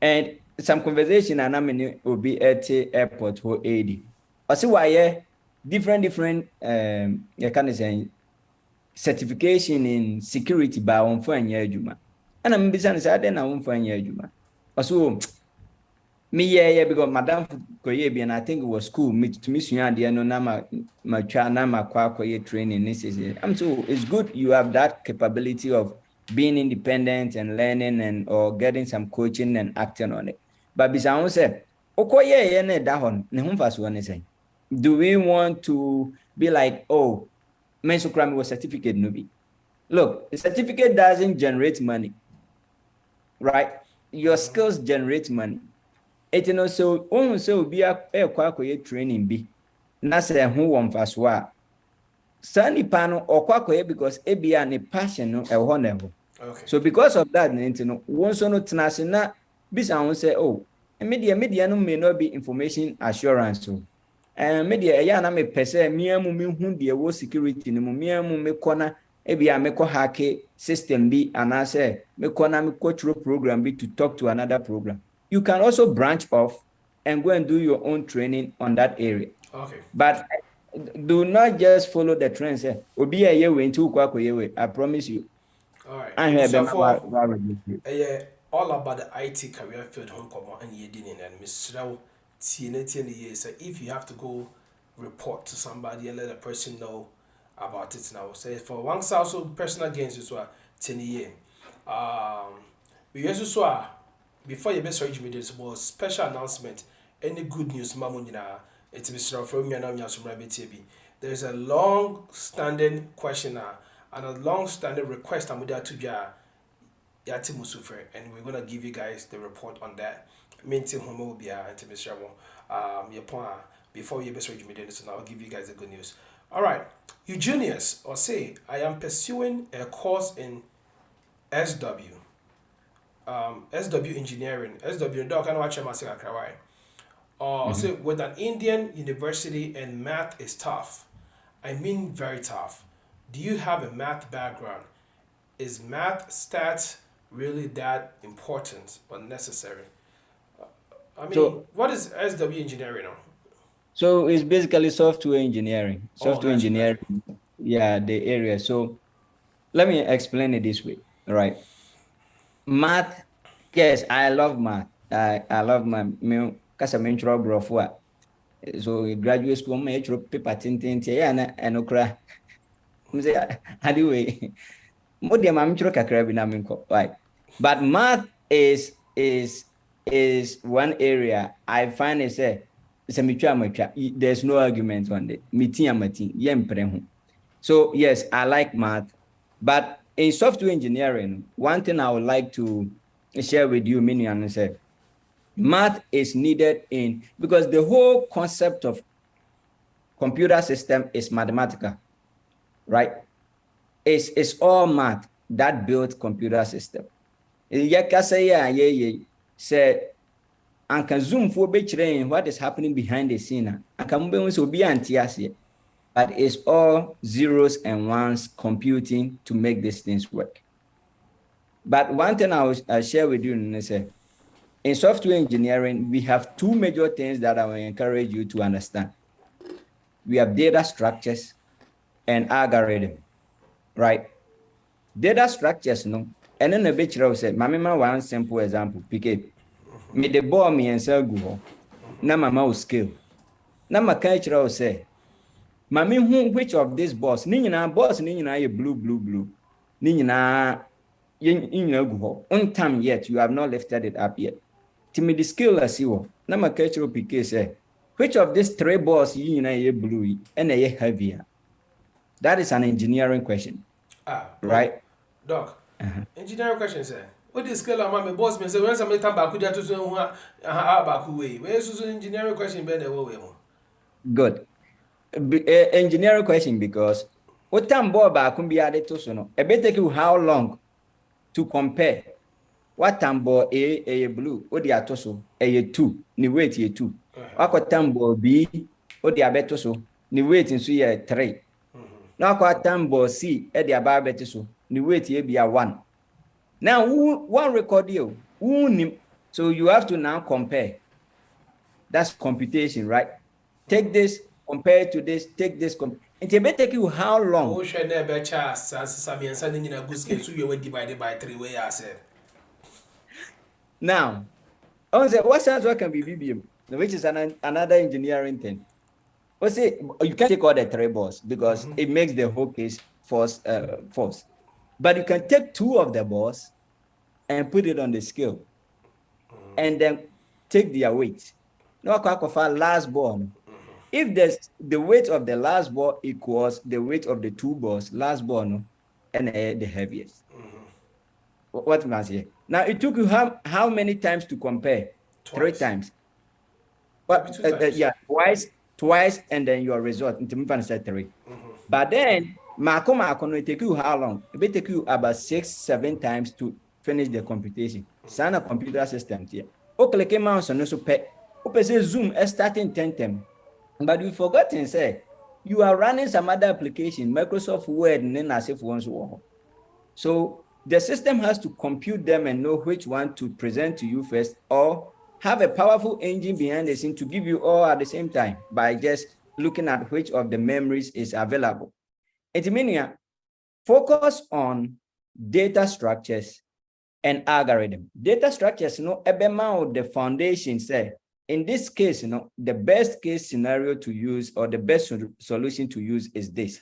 And some conversation and I'm will be at airport for 80. I see why different you can say certification in security by one for a juma. And I'm busy say then I won't find a juma. Also me yeah because Madam Koyebi and I think it was cool me to miss you and the no my chana my kwakoye training this is it. So it's good you have that capability of being independent and learning and or getting some coaching and acting on it. But Bisaon said, Okoye ne dahon ne humfas one say. Do we want to be like, oh, mensukram was certificate nubi? Look, the certificate doesn't generate money, right? Your skills generate money. It no so on so be a kwakoye training be. Na say who one faswa. Sani pano or kwakoye because ebia ne passion no e ho level. Okay. So because of that, no one so no tenasina bisa won say oh media no may not be information assurance so. Media ya na me pese miamu me hu de wo security no miamu me kona ebia me ko hack system bi anase me kona me coach program bi to talk to another program. You can also branch off and go and do your own training on that area. Okay. But do not just follow the trends. Obi a year into kwakoye. I promise you. All right. I have all about the IT career field home and ye didn't and Miss so if you have to go report to somebody and let a person know about it now. Say for one also personal gains as well 10 years. We also saw before your best surgery media was special announcement. Any good news, Mamunina. It's Mr. From there is a long-standing question and a long-standing request I'm to Tuja Yati Musufer, and we're gonna give you guys the report on that. Minting homobia and your point before you best read me, so I'll give you guys the good news. All right, Eugenius or say I am pursuing a course in SW. SW engineering, SW doc, I know what you're saying, or say with an Indian university and math is tough. I mean very tough. Do you have a math background? Is math stats really that important or necessary? I mean, So- what is SW engineering now? So it's basically software engineering. Oh, Software gotcha, engineering, yeah, the area. So let me explain it this way. All right. Math, yes, I love math. I love math. Because I'm in trouble. So graduate school, my paper tintin, and okra. Anyway, more than I'm right. But math is one area I find it's there's no argument on it. So yes, I like math, but in software engineering, one thing I would like to share with you, Minion, is that math is needed because the whole concept of computer system is mathematical, right? It's all math that built computer system. Say, and can zoom for what is happening behind the scene. And can be anti, but it's all zeros and ones computing to make these things work. But one thing I'll share with you, in software engineering, we have two major things that I will encourage you to understand. We have data structures and algorithm, right? Data structures, no. And then a bit of say, Mamma, one simple example, PK. Me the ball me and sell go. Na mama will scale. Na my culture say, Mammy, which of these boss? Nina boss, Nina, blue. Nina, go. On time yet, you have not lifted it up yet. Timmy the skill as you. Na my culture PK say, which of these three balls you blue and a heavier? That is an engineering question. Right? Doc, engineering question, sir. What is scale of my boss? Me say when somebody time back to so back way. Where is engineering question better way? Good. Engineering question because what time ball back can be added to so no. It may take you how long to compare what time ball a blue or the atoso a 2 ni weight ye 2. What time ball B or the abetoso ni weight in so ye 3. Now what time ball C at the ababetoso ni weight ye be a 1. Now, one record you, so you have to now compare. That's computation, right? Take this, compare to this, take this, and it may take you how long? Oh, should never chance, as I'm sending in a good scale, so you were divided by 3 way, I said. Now, I was what sounds what can be BBM, which is another engineering thing. What's it? You can't take all the 3 balls because it makes the whole case false. But you can take 2 of the balls and put it on the scale and then take their weight. No, last ball. If the weight of the last ball equals the weight of the 2 balls, last ball, no, and the heaviest. What must you? Now, it took you how many times to compare? Twice. 3 times. But yeah, twice, and then your result. Said 3. But then, Marco, it take you how long? It will take you about 6-7 times to finish the computation. Sana computer system here. Okay, mouse and also pay. Say Zoom starting 10. But you forgot and say you are running some other application, Microsoft Word, and then as if once war. So the system has to compute them and know which one to present to you first, or have a powerful engine behind the scene to give you all at the same time by just looking at which of the memories is available. Meaning, focus on data structures and algorithm. Data structures, the foundation say, in this case, the best case scenario to use or the best solution to use is this.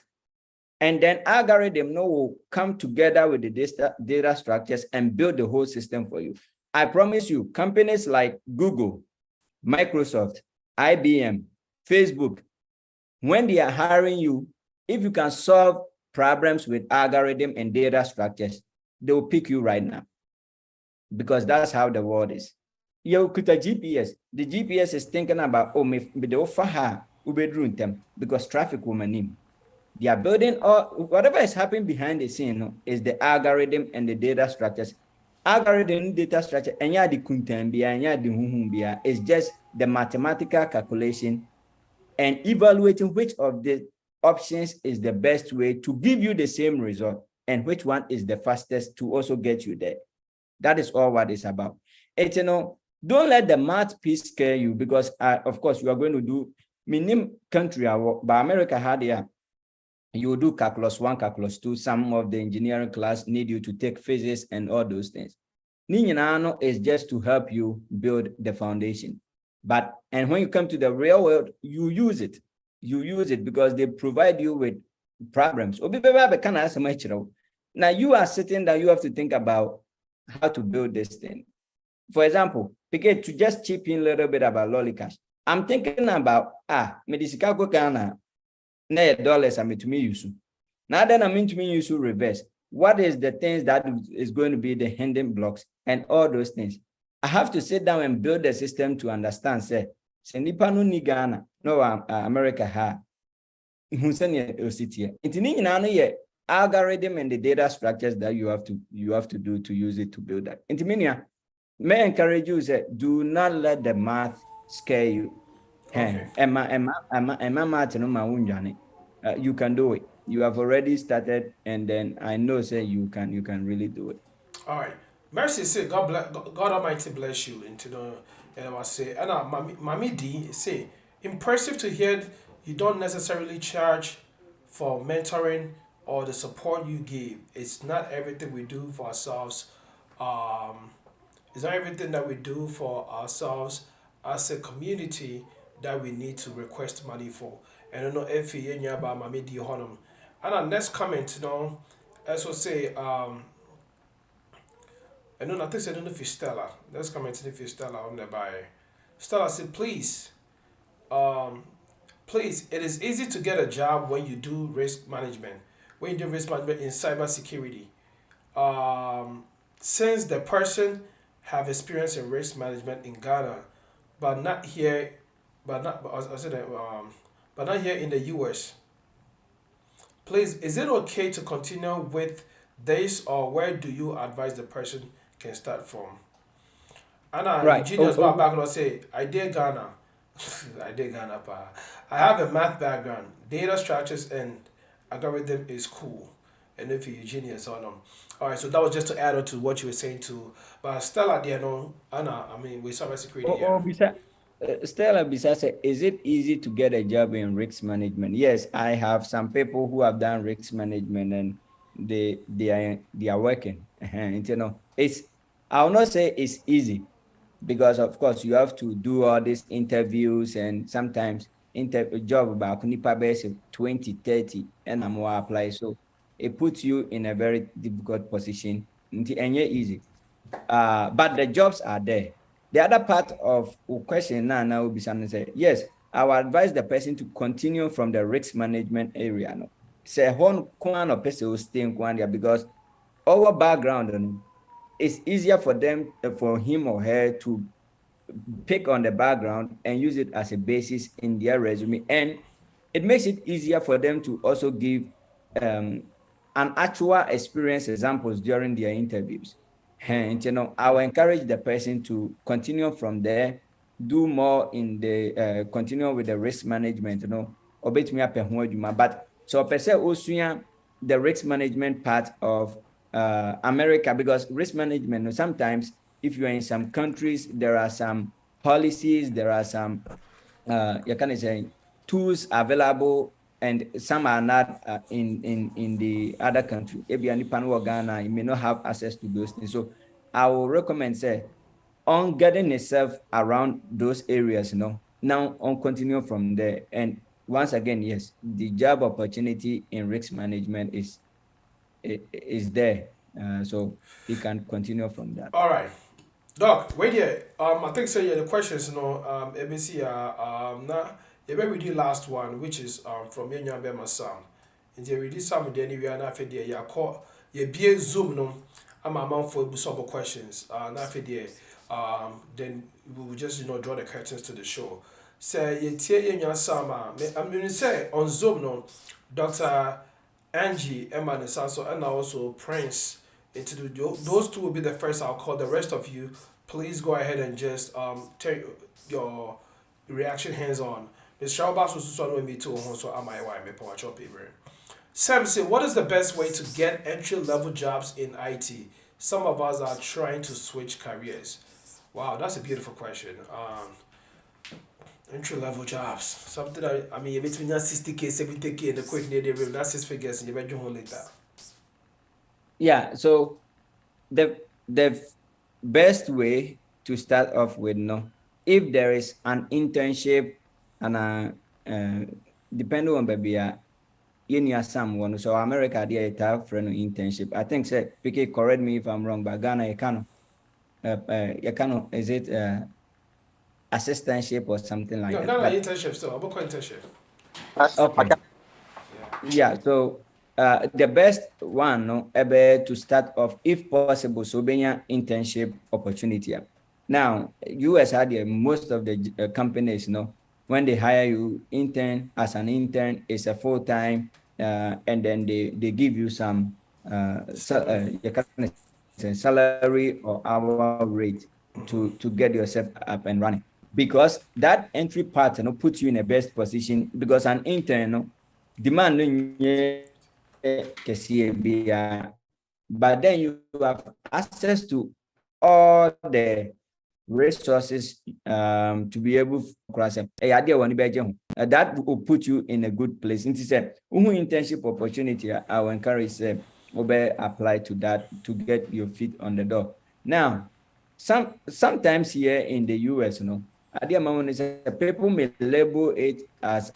And then algorithm will come together with the data structures and build the whole system for you. I promise you, companies like Google, Microsoft, IBM, Facebook, when they are hiring you, if you can solve problems with algorithm and data structures, they will pick you right now, because that's how the world is. You could a GPS. The GPS is thinking about, oh, me the offer her them because traffic will name. They are building, or whatever is happening behind the scene is the algorithm and the data structures. Algorithm data structure and the kuntambia and the is just the mathematical calculation and evaluating which of the options is the best way to give you the same result and which one is the fastest to also get you there. That is all what it's about. It's, don't let the math piece scare you, because of course you are going to do minimum country, but America had here. You do calculus 1, calculus 2. Some of the engineering class need you to take physics and all those things. Niño is just to help you build the foundation. And when you come to the real world, you use it. You use it because they provide you with problems. Now you are sitting there, you have to think about how to build this thing. For example, to just chip in a little bit about Lollycash. I'm thinking about, Medisicago Ghana. $dollars I'm to me use. Now then I'm into me use reverse. What is the things that is going to be the hindering blocks and all those things? I have to sit down and build the system to understand. Say nipa no ni Ghana, no America ha. Who send your city? It's in algorithm and the data structures that you have to do to use it to build that. Intiminia, may encourage you say, do not let the math scare you. Okay. You can do it. You have already started, and then I know say you can really do it. All right. Mercy say God Almighty bless you. Into the and I was say and Mami D say impressive to hear you don't necessarily charge for mentoring or the support you give. It's not everything we do for ourselves. It's not everything that we do for ourselves as a community that we need to request money for. And I know if you about Mami D Honum. And our next comment, as we say, I don't know if it's Stella. Let's comment if it's Stella on the by. Stella said, please, it is easy to get a job when you do risk management. When you do risk management in cybersecurity. Since the person have experience in risk management in Ghana, but not here, but not here in the US. Please, is it okay to continue with this, or where do you advise the person can start from? Anna, right. Genius back and say, I did Ghana. I have a math background. Data structures and algorithm is cool. And if you're genius on them. All right, so that was just to add on to what you were saying too. But Stella, Anna, with cybersecurity. Stella Bisa said, is it easy to get a job in risk management? Yes, I have some people who have done risk management and they are working. I will not say it's easy, because of course you have to do all these interviews, and sometimes job about 20, 30 and more apply. So it puts you in a very difficult position. And easy. But the jobs are there. The other part of the question now will be something say, yes, I will advise the person to continue from the risk management area. No, say one or person will stay in Kwandia, because our background, it's easier for him or her to pick on the background and use it as a basis in their resume, and it makes it easier for them to also give an actual experience examples during their interviews. And I will encourage the person to continue from there, do more in the continue with the risk management, but so per se also the risk management part of America, because risk management, sometimes if you are in some countries, there are some policies, there are some tools available, and some are not in the other country. If you're in Ghana, you may not have access to those things. So I will recommend, say, on getting yourself around those areas, now on continue from there. And once again, yes, the job opportunity in risk management is there. So you can continue from that. All right. Doc, wait here. I think the questions, ABC, now, you read the last one, which is from Yenya Bema Sam. nti yɛredi some deɛ ne wie na afei deɛ yɛbie Zoom no ama amanfoɔ abu some questions na afei deɛ then we will just draw the curtains to the show. Say yɛtie yɛnwa Sam I mean say on Zoom no Dr. Angie Emma ne Saso and also Prince into those two will be the first I'll call. The rest of you please go ahead and just tell your reaction hands on. Ms. Shaubas was also with me too, so am I why me watch up paper. Sam say, what is the best way to get entry level jobs in IT? Some of us are trying to switch careers. Wow, that's a beautiful question. Entry level jobs. Something that, I mean, between 60K, 70K, and the quick near the real, that's 6 figures, and you bet you hold later. Yeah, so the best way to start off with, if there is an internship and depending on baby, in someone, so America, they have for an internship. I think, say, PK, correct me if I'm wrong, but Ghana, you can, is it assistantship or something like that? No, Ghana internship still, I'm going internship. Okay. Yeah, so the best one, to start off, if possible, so be an internship opportunity. Now, US had most of the companies, when they hire you intern as an intern, it's a full time, and then they give you some salary or hour rate to get yourself up and running. Because that entry part puts you in a best position, because an intern demand but then you have access to all the resources to be able to cross them. That will put you in a good place. It is a internship opportunity. I will encourage apply to that to get your feet on the door. Now, sometimes here in the US, people may label it as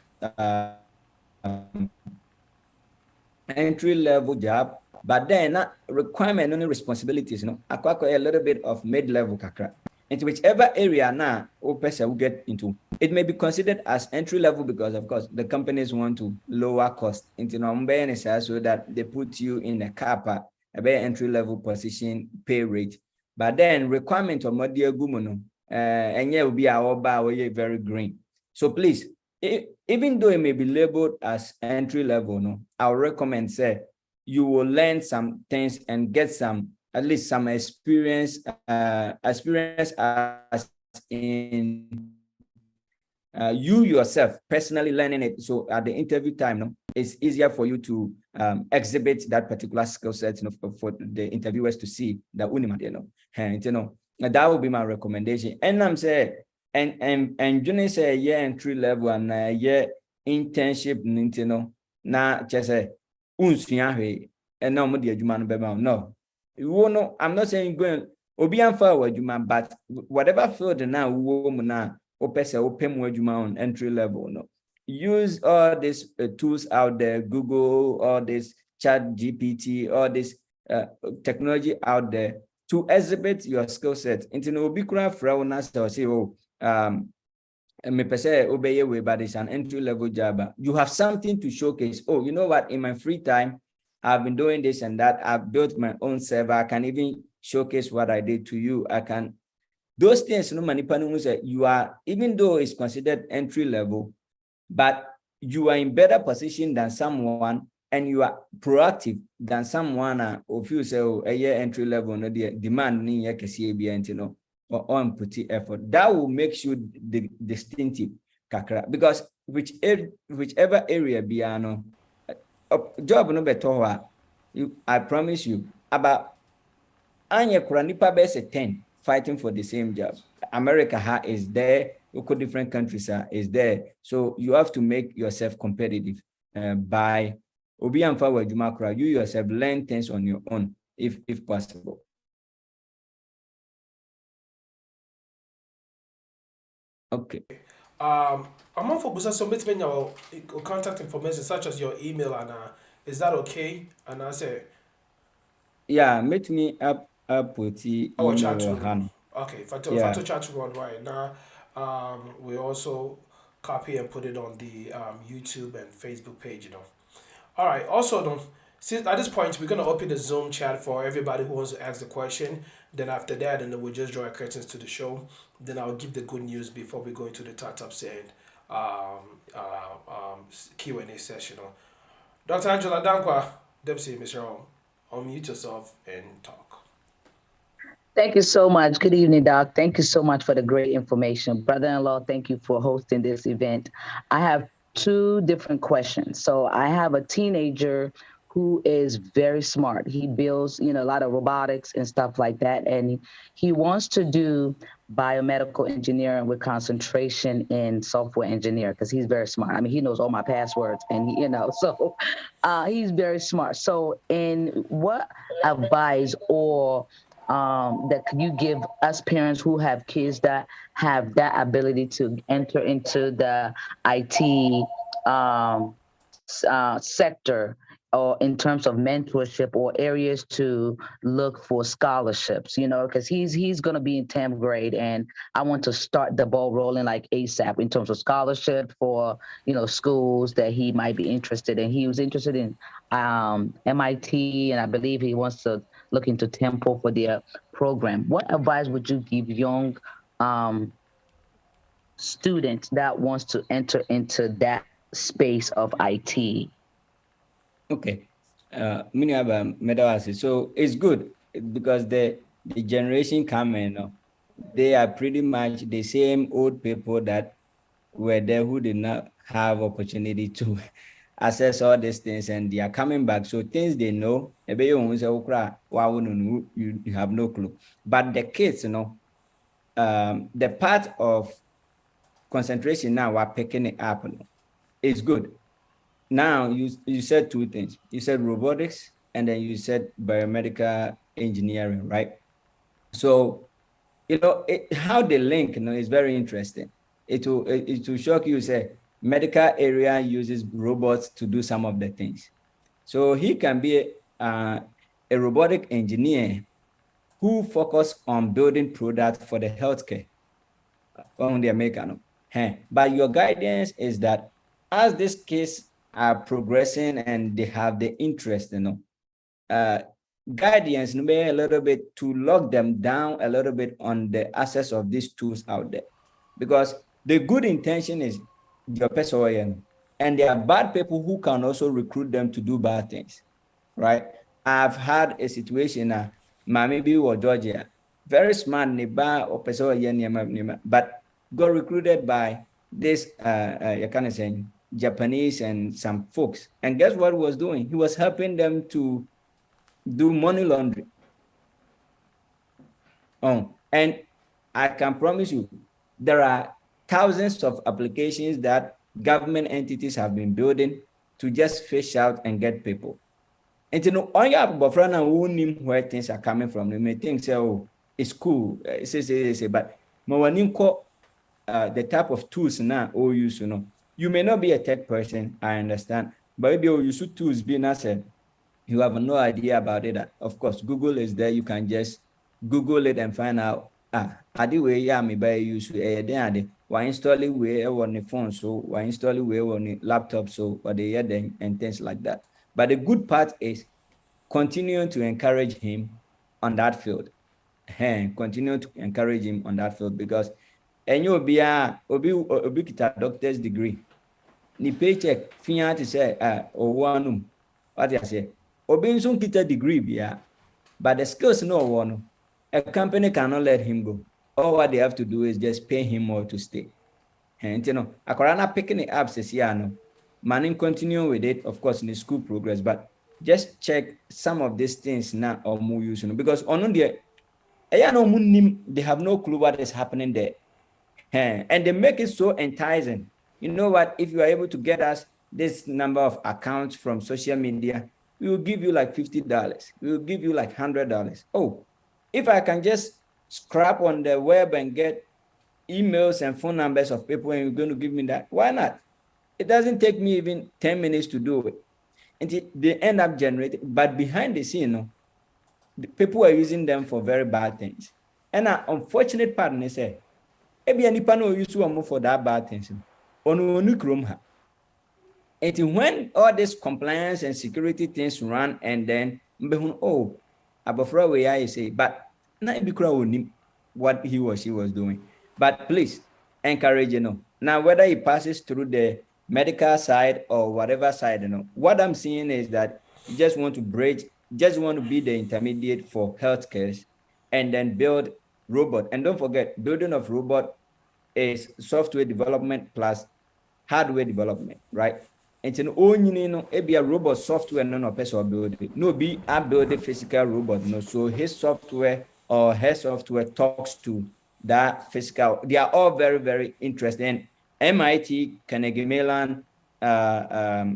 entry level job, but then not requirement, only responsibilities, acquire a little bit of mid-level kakra. Into whichever area now person will get into, it may be considered as entry level because, of course, the companies want to lower cost into so that they put you in a CAPA, a very entry level position, pay rate. But then requirement of Modia Gumuno, and yeah, will be our bar very green. So please, even though it may be labeled as entry level, I would recommend say you will learn some things and get at least some experience as in you yourself personally learning it. So at the interview time, it's easier for you to exhibit that particular skill set for the interviewers to see that that will be my recommendation. And I'm saying, and you say entry level and internship, na just say and no. I'm not saying going but whatever field now open on entry level. Use all these tools out there, Google, all this Chat GPT, all this technology out there to exhibit your skill set. But it's an entry level job. You have something to showcase. Oh, you know what? In my free time, I've been doing this and that. I've built my own server. I can even showcase what I did to you. I can. Those things, you are, even though it's considered entry level, but you are in better position than someone, and you are proactive than someone of you say, a year entry level, demand or on put effort. That will make you distinctive, because whichever area be job no better, I promise you, about anya kuranipa base 10 fighting for the same job. America is there, different countries is there. So you have to make yourself competitive by you yourself learn things on your own if possible. Okay. I'm on for Busa submit me your contact information such as your email and is that okay? And I say yeah, meet me up with the email. Okay, if I to chat worldwide now, we also copy and put it on the YouTube and Facebook page, All right. Also, since at this point we're gonna open the Zoom chat for everybody who wants to ask the question. Then after that, and then we'll just draw curtains to the show. Then I'll give the good news before we go into the top send Q&A session. Dr. Angela Dankwa, Deputy Mr. Unmute yourself and talk. Thank you so much. Good evening, Doc. Thank you so much for the great information. Brother-in-law, thank you for hosting this event. I have two different questions. So I have a teenager who is very smart. He builds, a lot of robotics and stuff like that. And he wants to do biomedical engineering with concentration in software engineer because he's very smart. I mean, he knows all my passwords and, so he's very smart. So in what advice or that could you give us parents who have kids that have that ability to enter into the IT sector, or in terms of mentorship or areas to look for scholarships, because he's going to be in 10th grade and I want to start the ball rolling like ASAP in terms of scholarship for, schools that he might be interested in. He was interested in MIT, and I believe he wants to look into Temple for their program. What advice would you give young students that wants to enter into that space of IT? Okay. So it's good because the generation coming, they are pretty much the same old people that were there who did not have opportunity to access all these things, and they are coming back. So things they know, you have no clue. But the kids, the part of concentration now we're picking it up. It's good. Now you said two things. You said robotics, and then you said biomedical engineering, right? So, how they link, is very interesting. It will shock you. Say medical area uses robots to do some of the things. So he can be a robotic engineer who focus on building products for the healthcare on the American. But your guidance is that as this case are progressing and they have the interest, guidance may a little bit to lock them down a little bit on the access of these tools out there, because the good intention is your person, and there are bad people who can also recruit them to do bad things, right? I've had a situation now, maybe or Georgia, very smart but got recruited by this Japanese and some folks. And guess what he was doing? He was helping them to do money laundering. And I can promise you, there are thousands of applications that government entities have been building to just fish out and get people. And all you have who know where things are coming from. They may think, say, oh, it's cool. But the type of tools now or use, you may not be a tech person, I understand, but maybe you should tools being said, you have no idea about it. Of course, Google is there. You can just Google it and find out. Why install it where on the phone, so why install it where on the laptop, so or the other and things like that. But the good part is continuing to encourage him on that field. Continue to encourage him on that field, because and you'll be a doctor's degree. The paycheck, fiat say, or one, what I say, Obi soon get a degree, but the skills no one. A company cannot let him go. All what they have to do is just pay him more to stay. And Akorana picking it up says, Manning continue with it, of course, in the school progress, but just check some of these things now or more useful, because on the they have no clue what is happening there. And they make it so enticing. You know what? If you are able to get us this number of accounts from social media, we will give you like $50. We will give you like $100. Oh, if I can just scrap on the web and get emails and phone numbers of people and you're going to give me that, why not? It doesn't take me even 10 minutes to do it. And they end up generating, but behind the scene, the people are using them for very bad things. And an unfortunate part, they say, maybe any panel use to for that bad things. On Chrome. And when all this compliance and security things run, and then oh, abofra way I say, but not be what he or she was doing. But please encourage, Now, whether he passes through the medical side or whatever side, what I'm seeing is that you just want to bridge, just want to be the intermediate for healthcare, and then build robot. And don't forget, building of robot is software development plus hardware development, right? And in be a robot software no person build it. No be I build a physical robot. No, so his software or her software talks to that physical. They are all very, very interesting. MIT, Carnegie Mellon,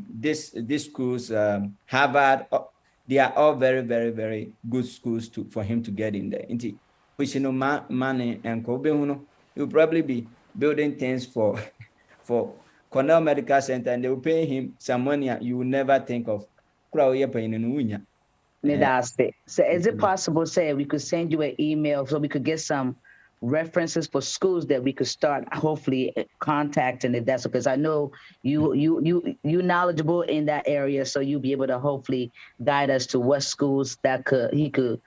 this schools, Harvard, they are all very, very, very good schools for him to get in there. Which money and he'll probably be building things for Cornell Medical Center, and they will pay him some money you will never think of. So is it possible, say, we could send you an email so we could get some references for schools that we could start hopefully contacting the desk, because I know you knowledgeable in that area, so you'll be able to hopefully guide us to what schools that he could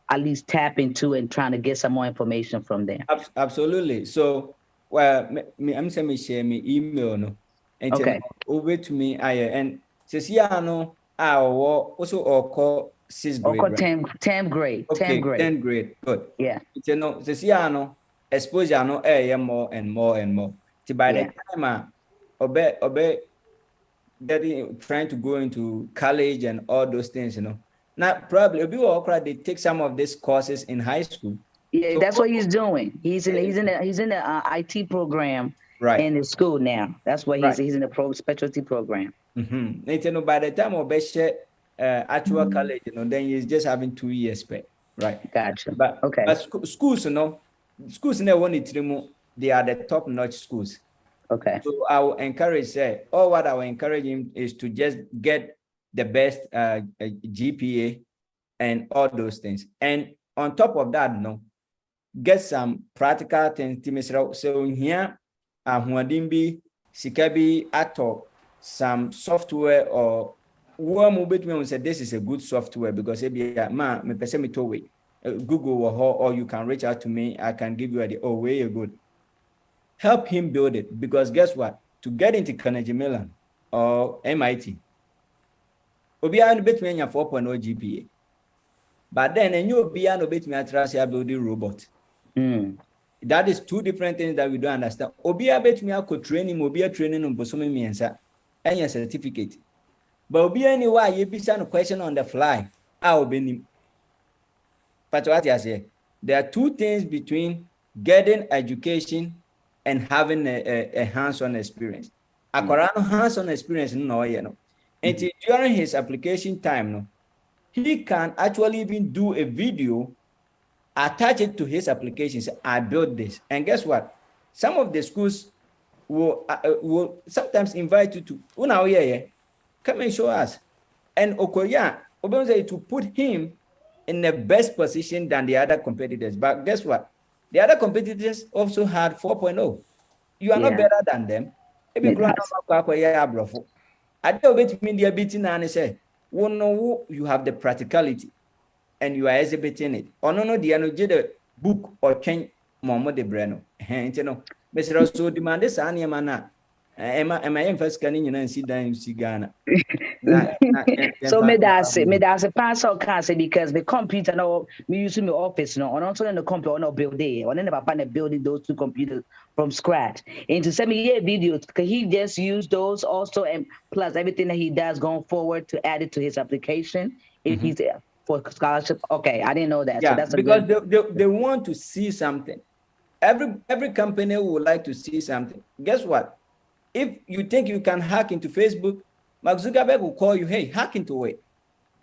at least tap into and trying to get some more information from there. Absolutely. So, well, I'm saying me share me email no, and okay, over to me. And says yeah no, I also or call 6th grade. Or 10th grade. Okay, 10th grade. Good. Yeah. Says yeah no, exposure no more and more and more. So by the time obey getting trying to go into college and all those things, Now, probably they take some of these courses in high school. Yeah, so, that's what he's doing. He's in the IT program in the school now. That's what he's in the specialty program. Mm-hmm. By the time of actual college, then he's just having 2 years pay. Right. Gotcha. But schools, schools in the they are the top-notch schools. Okay. So I will encourage what I will encourage him is to just get the best GPA and all those things. And on top of that, get some practical things. So here, Huadimbi, Sikabi, Ato, some software or one mobile say this is a good software because Google or you can reach out to me. I can give you a way good. Help him build it, because guess what? To get into Carnegie Mellon or MIT, Obiano bet me 4.0 GPA. But then and you Obiano bet me a building robot. That is two different things that we don't understand. Obia bet me could training, Obia training on Bosome Miensa and your certificate. But Obia anyway, you be some question on the fly. I'll be. But what I say, there are two things between getting education and having a hands-on experience. A hands-on experience, and during his application time, he can actually even do a video, attach it to his application, say, I built this. And guess what? Some of the schools will sometimes invite you to, come and show us. And Okoya, to put him in the best position than the other competitors. But guess what? The other competitors also had 4.0. You are not better than them. I don't bet me the beating and say, you have the practicality and you are exhibiting it. Or no, the book or change Momo de Breno. Mr. Also demanded Sanya Mana. Am I first scanning and see down Ghana? So me that's a pass out cancer because the computer now me using my office and also in the computer no build there. I never find building those two computers from scratch. And to send me videos because he just used those also, and plus everything that he does going forward to add it to his application if he's there for scholarship. Okay, I didn't know that. Yeah, so that's because they want to see something. Every company would like to see something. Guess what? If you think you can hack into Facebook, Mark Zuckerberg will call you, hey, hack into it.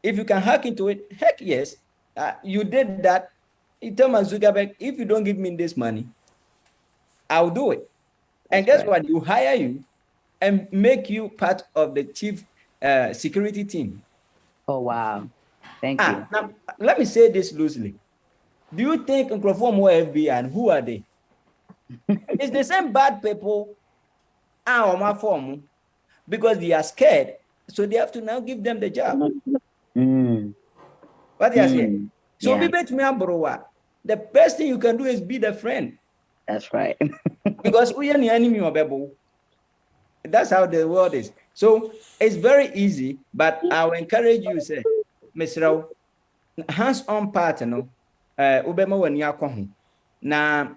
If you can hack into it, heck yes. You did that. You tell Mark Zuckerberg, if you don't give me this money, I'll do it. And guess what? You hire you and make you part of the chief security team. Oh, wow. Thank you. Now, let me say this loosely. Do you think Nkrofo more FBI and who are they? It's the same bad people. My form, because they are scared. So they have to now give them the job. Mm. What they are saying. So Yeah. the best thing you can do is be the friend. That's right. Because we are the enemy of people. That's how the world is. So it's very easy, but I will encourage you, say, Mr. Rao, hands-on part, ubema wani akwahu. Na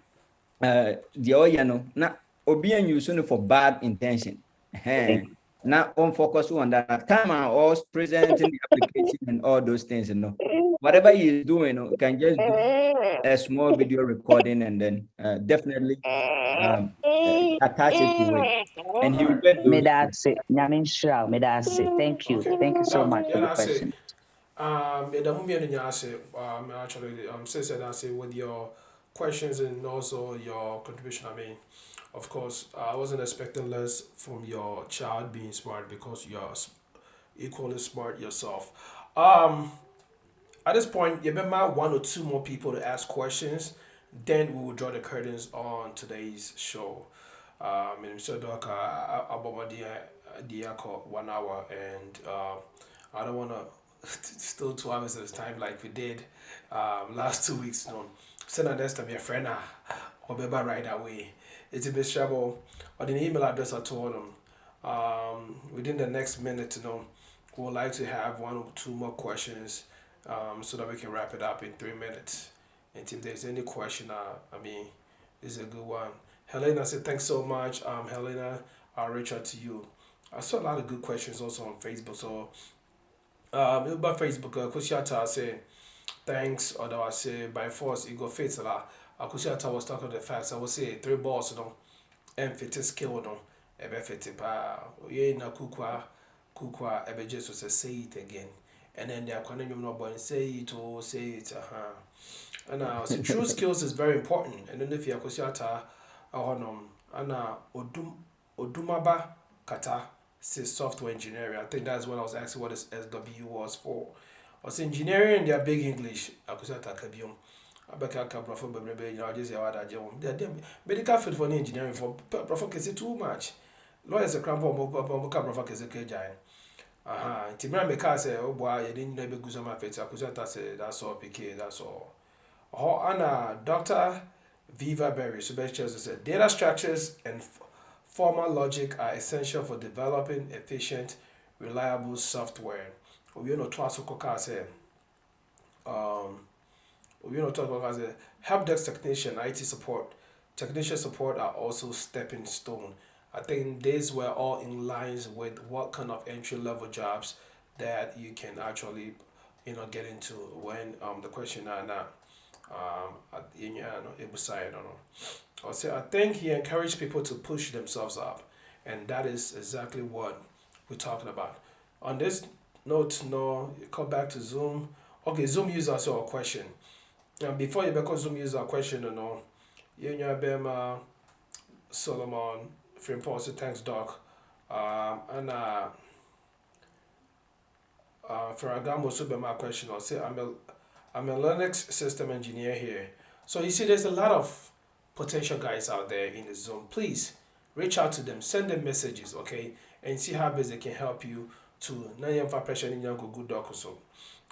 the oya na obi and you for bad intention. Now on focus on that time and all presenting the application and all those things, whatever he is doing, you can just do a small video recording and then definitely attach it to it. And he will get those. Thank you. Thank you so much for the question. Actually, with your questions and also your contribution, I mean, of course, I wasn't expecting less from your child being smart because you're equally smart yourself. At this point, you better one or two more people to ask questions. Then we will draw the curtains on today's show. Mr. Doc, about my dear 1 hour, and I don't want to still 2 hours at a time like we did last 2 weeks. No, send a next time your friend or be right away. It's a bit trouble. Or the email address I told them. Within the next minute, we would like to have 1 or 2 more questions so that we can wrap it up in 3 minutes. And if there's any question, I mean, this is a good one. Helena said, thanks so much. Helena, I'll reach out to you. I saw a lot of good questions also on Facebook. So, about Facebook, Kushata said, thanks. Although I say by force, it go fit a lot. Kushata was talking the facts. I would say 3 balls, and fit skill, ebe fit pa. Ye na kukwa, ebe just say it again. And then they are calling no boy say it or say it. And now, so true skills is very important. And then if you are Kushata, and Odumaba Kata says software engineering. I think that's what I was asking what this SW was for. I was engineering in their big English. Akusata Kabium. Abeka Professor Bebe, just the medical field for engineering for Professor too much. Lawyers a cramp on Professor Kajai. Timra Meka say, oh boy, you didn't never go some of it. Akusata said, that's all, PK, that's all. Oh, Anna, Dr. Viva Berry, Sebastian said, data structures and formal logic are essential for developing efficient, reliable software. We know twice say, help desk technician, IT support, technician support are also stepping stone. I think these were all in lines with what kind of entry level jobs that you can actually, get into when the question are not. I think he encouraged people to push themselves up, and that is exactly what we're talking about. On this note, come back to Zoom. Okay, Zoom user saw a question. Before you become Zoom user a question, Bema Solomon Frimpong said thanks Doc. And Ferragamo Subema question or say I'm a Linux system engineer here. So you see there's a lot of potential guys out there in the Zoom. Please reach out to them, send them messages, okay, and see how best they can help you to good doc or so.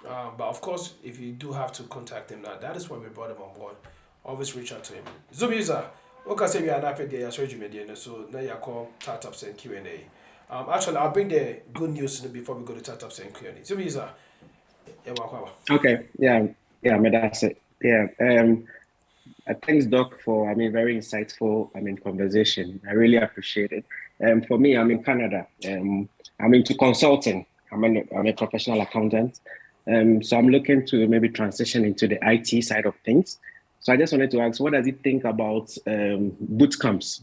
But of course, if you do have to contact them now, that is why we brought him on board. Always reach out to him. Zoom user, okay, say we are not there, so now you call startups and Q&A. Actually, I'll bring the good news before we go to startups and Q&A. Zoom user. Okay, yeah, that's it. Yeah, thanks, Doc, for very insightful conversation. I really appreciate it. For me, I'm in Canada. I'm into consulting. I'm a professional accountant. So I'm looking to maybe transition into the IT side of things. So I just wanted to ask, what does he think about boot camps?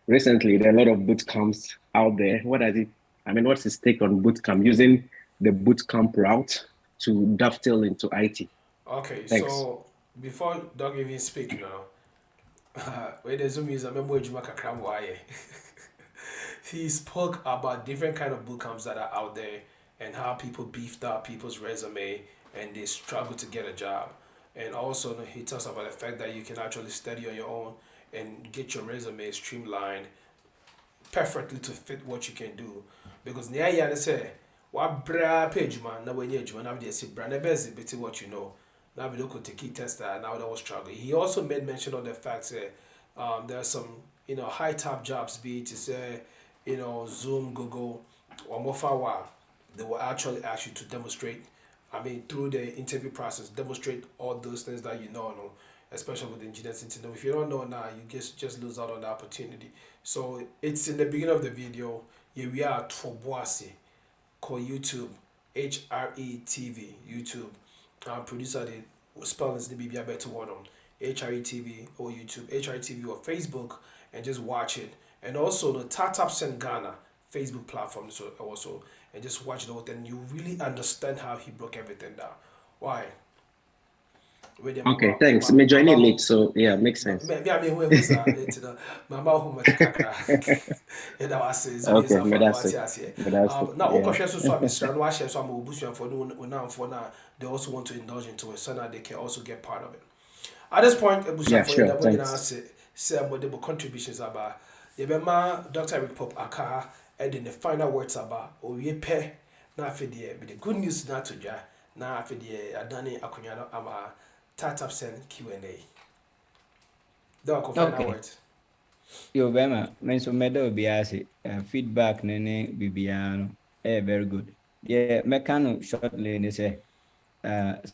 Recently there are a lot of boot camps out there. What's his take on boot camp, using the boot camp route to dovetail into IT? Okay, thanks. So before Doug even speak where the Zoom is he spoke about different kind of boot camps that are out there and how people beefed up people's resume and they struggle to get a job. And also he talks about the fact that you can actually study on your own and get your resume streamlined perfectly to fit what you can do. Because near you say, what bra page man, now when you're now they say brand best bit what you know. Now we look at the key tester, now that was struggling. He also made mention of the fact that there are some, high top jobs, be it to say, Zoom, Google, or more far while, they will actually ask you to demonstrate, through the interview process, demonstrate all those things that you know, especially with engineers. If you don't know now, you just lose out on the opportunity. So it's in the beginning of the video. Here we are at Toboase, called YouTube, HRETV, YouTube. Producer the spellings the BB better one on HRETV or YouTube, HRETV or Facebook, and just watch it. And also the TapTapSend Ghana Facebook platform also, and just watch it all. Then you really understand how he broke everything down. Why? Okay, thanks. Me joining late, so yeah, makes sense. Maybe I mean, where was that? Mama who met Kakra. And I says, okay, now, Oka shares so I'm Mr. Noah shares some Obusian for now for now. They also want to indulge into it, so now they can also get part of it. At this point, Obusian for that we're gonna say what the contributions about. The Bema Dr. Eric Pop Aka and in the final words about Oye Pe na afidie. But the good news not to ja na afidie Adani Akunyano ama TapTapSend Q&A. Okay. Yo, Bema, menso medo biasi feedback nene bibiano. Very good. Yeah, mekano shortly they say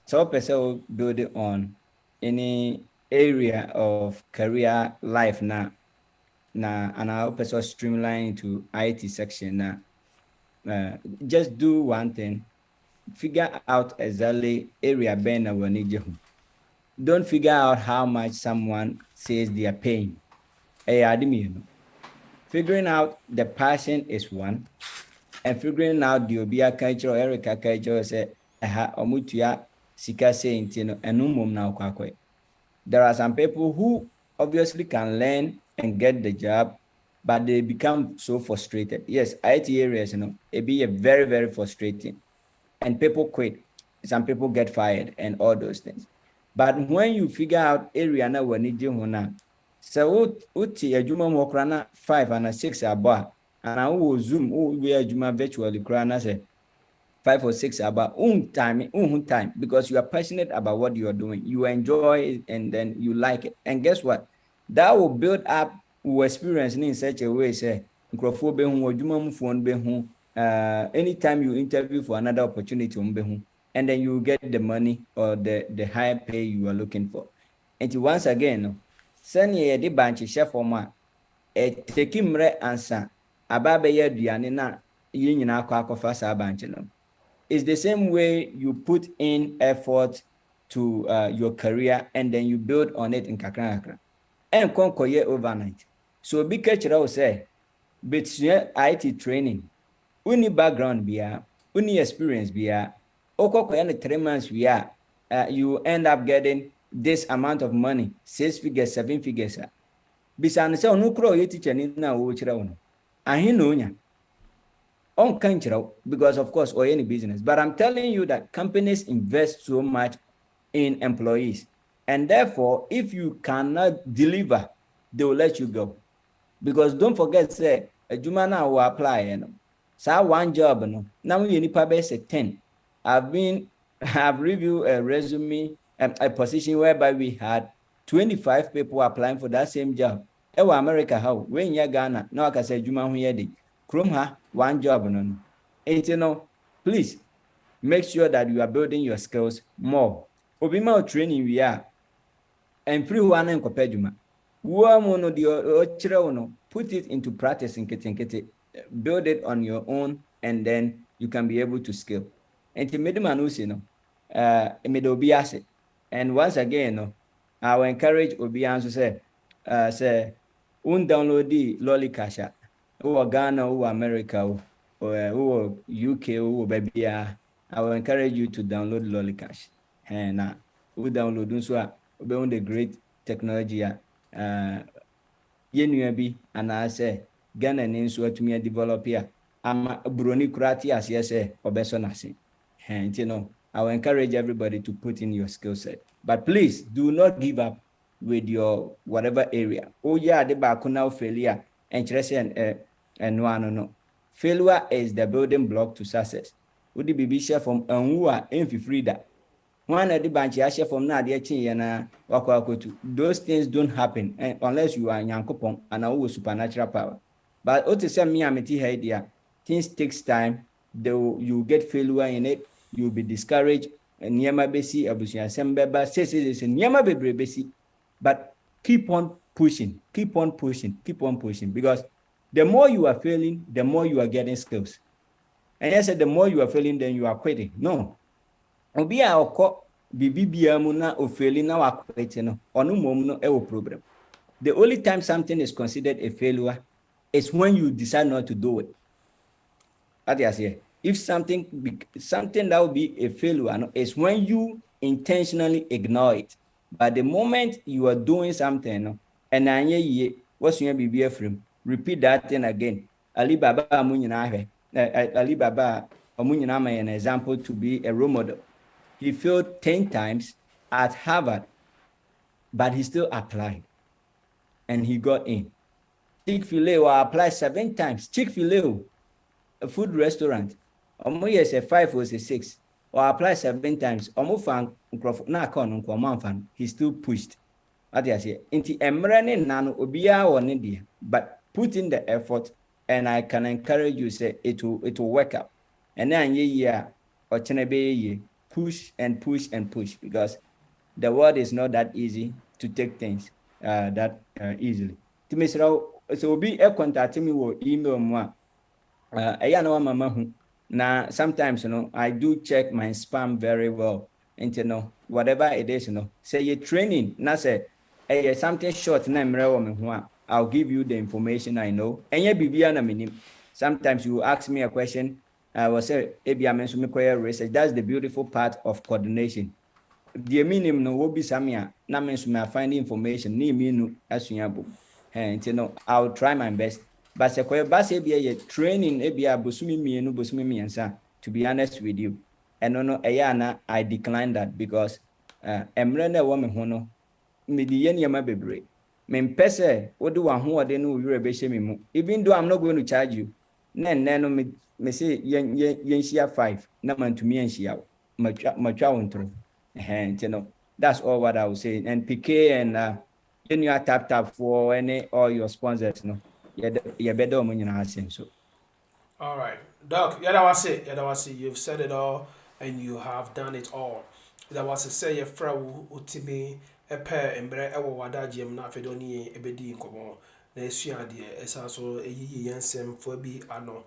so person build it on any area of career life now. And I hope so streamline to IT section now. Just do one thing. Figure out exactly area ben we need you. Don't figure out how much someone says they are paying. Figuring out the passion is one, and figuring out the Obia culture or Erica culture say omutia sika saying enumum na kwakwe. There are some people who obviously can learn and get the job, but they become so frustrated. Yes, IT areas, it be a very, very frustrating. And people quit. Some people get fired and all those things. But when you figure out area na we need you now, so uti ajuma mokrana 5 and 6 about, and I will Zoom we ajuma virtually krana say 5 or 6 about time because you are passionate about what you are doing. You enjoy it and then you like it. And guess what? That will build up experience in such a way say anytime you interview for another opportunity and then you get the money or the high pay you are looking for. And once again, send ye the bank chef for ma take him answer ababe ye duane na yin na akwa sa bank no. It's the same way you put in effort to your career and then you build on it in kakra and conquer overnight. So big catcher will say, but IT training, uni background bia, uni experience bia, oko 3 months we are, you end up getting this amount of money, 6 figures, 7 figures. Bisan se onu kro ye teacher ni na wo chira wono. Ahin no nya. On kan chira because of course or any business. But I'm telling you that companies invest so much in employees. And therefore, if you cannot deliver, they will let you go. Because don't forget, say, a Jumana will apply. So one job, now you need probably 10. I've reviewed a resume, a position whereby we had 25 people applying for that same job. Ewa America, how? When you're Ghana, now I can say Juma Huyedi. Krumha, one job, no. Please make sure that you are building your skills more. Obima training we are. And free one and copejuma. Put it into practice in kete. Build it on your own, and then you can be able to scale. And to Medimanus, Medobiase. And once again, I will encourage Obian to say, download the Lolly Kasha, or Ghana, or America, or UK, or baby. I will encourage you to download Lolly Cash. And we download so on the great technology yenuabi and I say Ghana nso atumi develop here ama broni kurati as yes obeso nasi. And I will encourage everybody to put in your skill set, but please do not give up with your whatever area. Oh yeah, the back now failure and and no. Failure is the building block to success. Would be share from Anwa and free that. One at the bench, share from Nadia and those things don't happen unless you are Yankopon and a supernatural power. But what to say me, I'm idea. Things takes time, though you get failure in it, you'll be discouraged, and Yama Bessi, Abusia Sembeba says it is in Yama Bebre Bessi. But keep on pushing, because the more you are failing, the more you are getting skills. And I said, the more you are failing, then you are quitting. No. Obi a oko bibibia mu na ofeli na wa quit no onu mom no e wo problem. The only time something is considered a failure is when you decide not to do it. If something that will be a failure no, is when you intentionally ignore it. But the moment you are doing something no, and what's your BBF frame? Repeat that thing again. Alibaba Amunyina Alibaba Amunyina an example to be a role model. He failed 10 times at Harvard, but he still applied. And he got in. Chick-fil-A will apply 7 times. Chick-fil-A, a food restaurant, almost a 5 or a 6, or apply 7 times. He still pushed. But put in the effort, and I can encourage you, say it will work out. And then push and push and push, because the world is not that easy to take things that easily. So be a contact me or email moi. Now sometimes I do check my spam very well. And whatever it is, say your training, not say something short I'll give you the information I know. And sometimes you ask me a question. I will say, research. That's the beautiful part of coordination. The minimum no will be samia. Na means me find information. Ni minu asunyabo. And I'll try my best. But se be training busumi miensa. To be honest with you, and no ayana I declined that because emrene woman hono median yama bebre. Men pese odu wa ho ode no wure be shemi. Even though I'm not going to charge you, no me say yen share 5 na man to me and share macha wontro that's all what I will say. And PK and you tap for any all your sponsors you better so all right, Doc, yadawase, you've said it all and you have done it all. That was to say your friend utimi a pair and bre ewa wada gym na fedoni ebedi nkomo na esua de esaso eyiyi yensem for bi ano.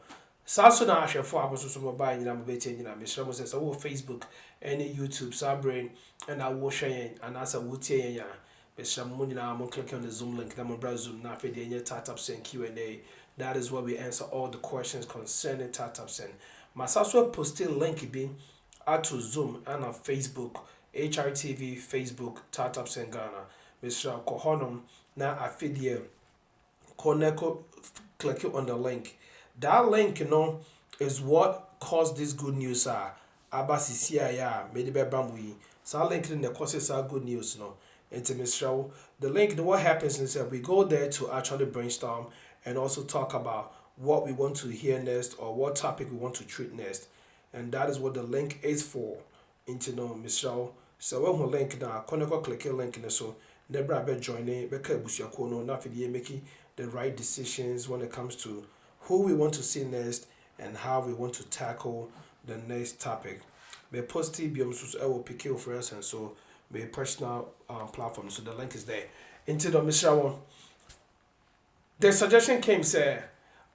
Saso na ahwe for aboso so mobile nyina mobeti nyina mesra mo se wo Facebook any YouTube Sabrain and I will share and as a wutie ya mesra mo nyina mo click on the Zoom link na mo browse Zoom na fedi any startup send Q&A. That is where we answer all the questions concerning startup send. Masaso posted link be to Zoom and on Facebook HRTV Facebook startup send Ghana mesra kohonom na afidie Koneko click on the link. That link, is what caused this good news. Abasi CIA, maybe Bambui. So link in the causes are good news. The link, what happens is that we go there to actually brainstorm and also talk about what we want to hear next or what topic we want to treat next. And that is what the link is for. Michelle. So when we link now, click a link in the so Debra be joining, Becca Bushakono, Nafidi making the right decisions when it comes to who we want to see next and how we want to tackle the next topic. May post biomsus will pick you for us and so may personal platform. So the link is there. Into the Mr. The suggestion came say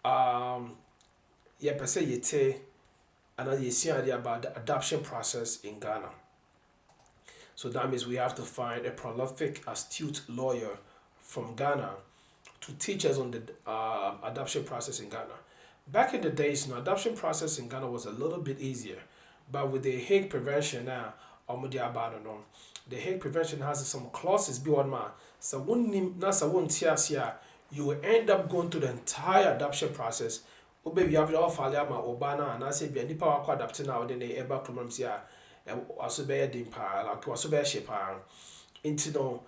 per se yete another you see idea about the adoption process in Ghana. So that means we have to find a prolific, astute lawyer from Ghana to teach us on the adoption process in Ghana. Back in the days, adoption process in Ghana was a little bit easier, but with the Hague Prevention now, the Hague Prevention has some clauses beyond ma. So you will end up going through the entire adoption process. Ube you have all faliama obana and I say be any power adopting now then they ever come here. Also be a dimpa like also be a shepa. Into no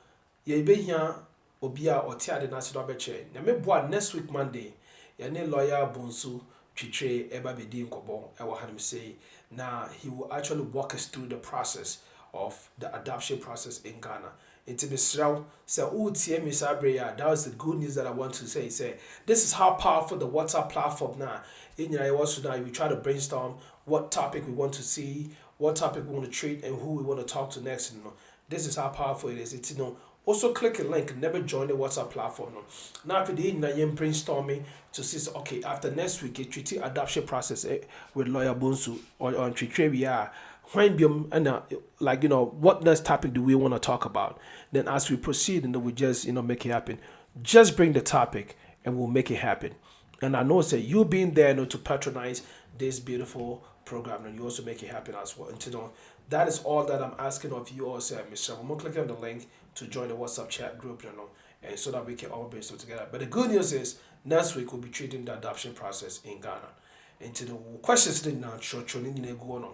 ye be here. Obia or tia the national beche. Na me boa next week Monday. yɛne lawyer Bonsu Chitre eba bedi nkobo ewa hanim say now he will actually walk us through the process of the adoption process in Ghana. Into Misrao, say, oh, TM that was the good news that I want to say. Say, this is how powerful the WhatsApp platform now. In your also now, we try to brainstorm what topic we want to see, what topic we want to treat, and who we want to talk to next. You know, this is how powerful it is. It's, you know, also click a link, never join the WhatsApp platform. No. Now, if you didn't brainstorming to see, okay, after next week, a treaty adoption process with lawyer Bonsu or on treaty we are. When and like, you know, what next topic do we want to talk about? Then as we proceed, and then we just, you know, make it happen. Just bring the topic and we'll make it happen. And I know, say, you being there, you know, to patronize this beautiful program, and you also make it happen as well. And you know, that is all that I'm asking of you all, say, Mr. I'm going to click on the link to join the WhatsApp chat group, you know, and so that we can all be so together. But the good news is, next week we'll be treating the adoption process in Ghana. And to the questions didn't go on.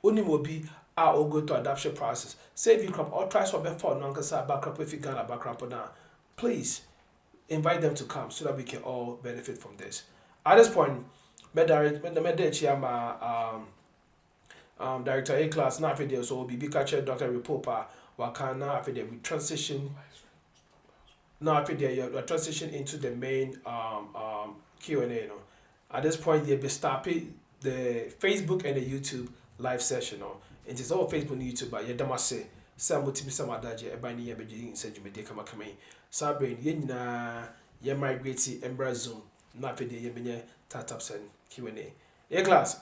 Only will be our go to adoption process. Say if you come or try to before non-cancer background if you got a background now, please invite them to come so that we can all benefit from this. At this point, director A class now video so will be catcher Dr. Ripopa Wakana after we transition now after you transition into the main Q&A. You know. At this point, you'll be stopping the Facebook and the YouTube live session. No? It is all Facebook and YouTube, but you don't say some would be some adaje, a binding a beginning, said you may take a macame. Sabrain, Yena, Yamigrati, and Brazil, not for the Yemine, Tatapsen, Q&A. A class.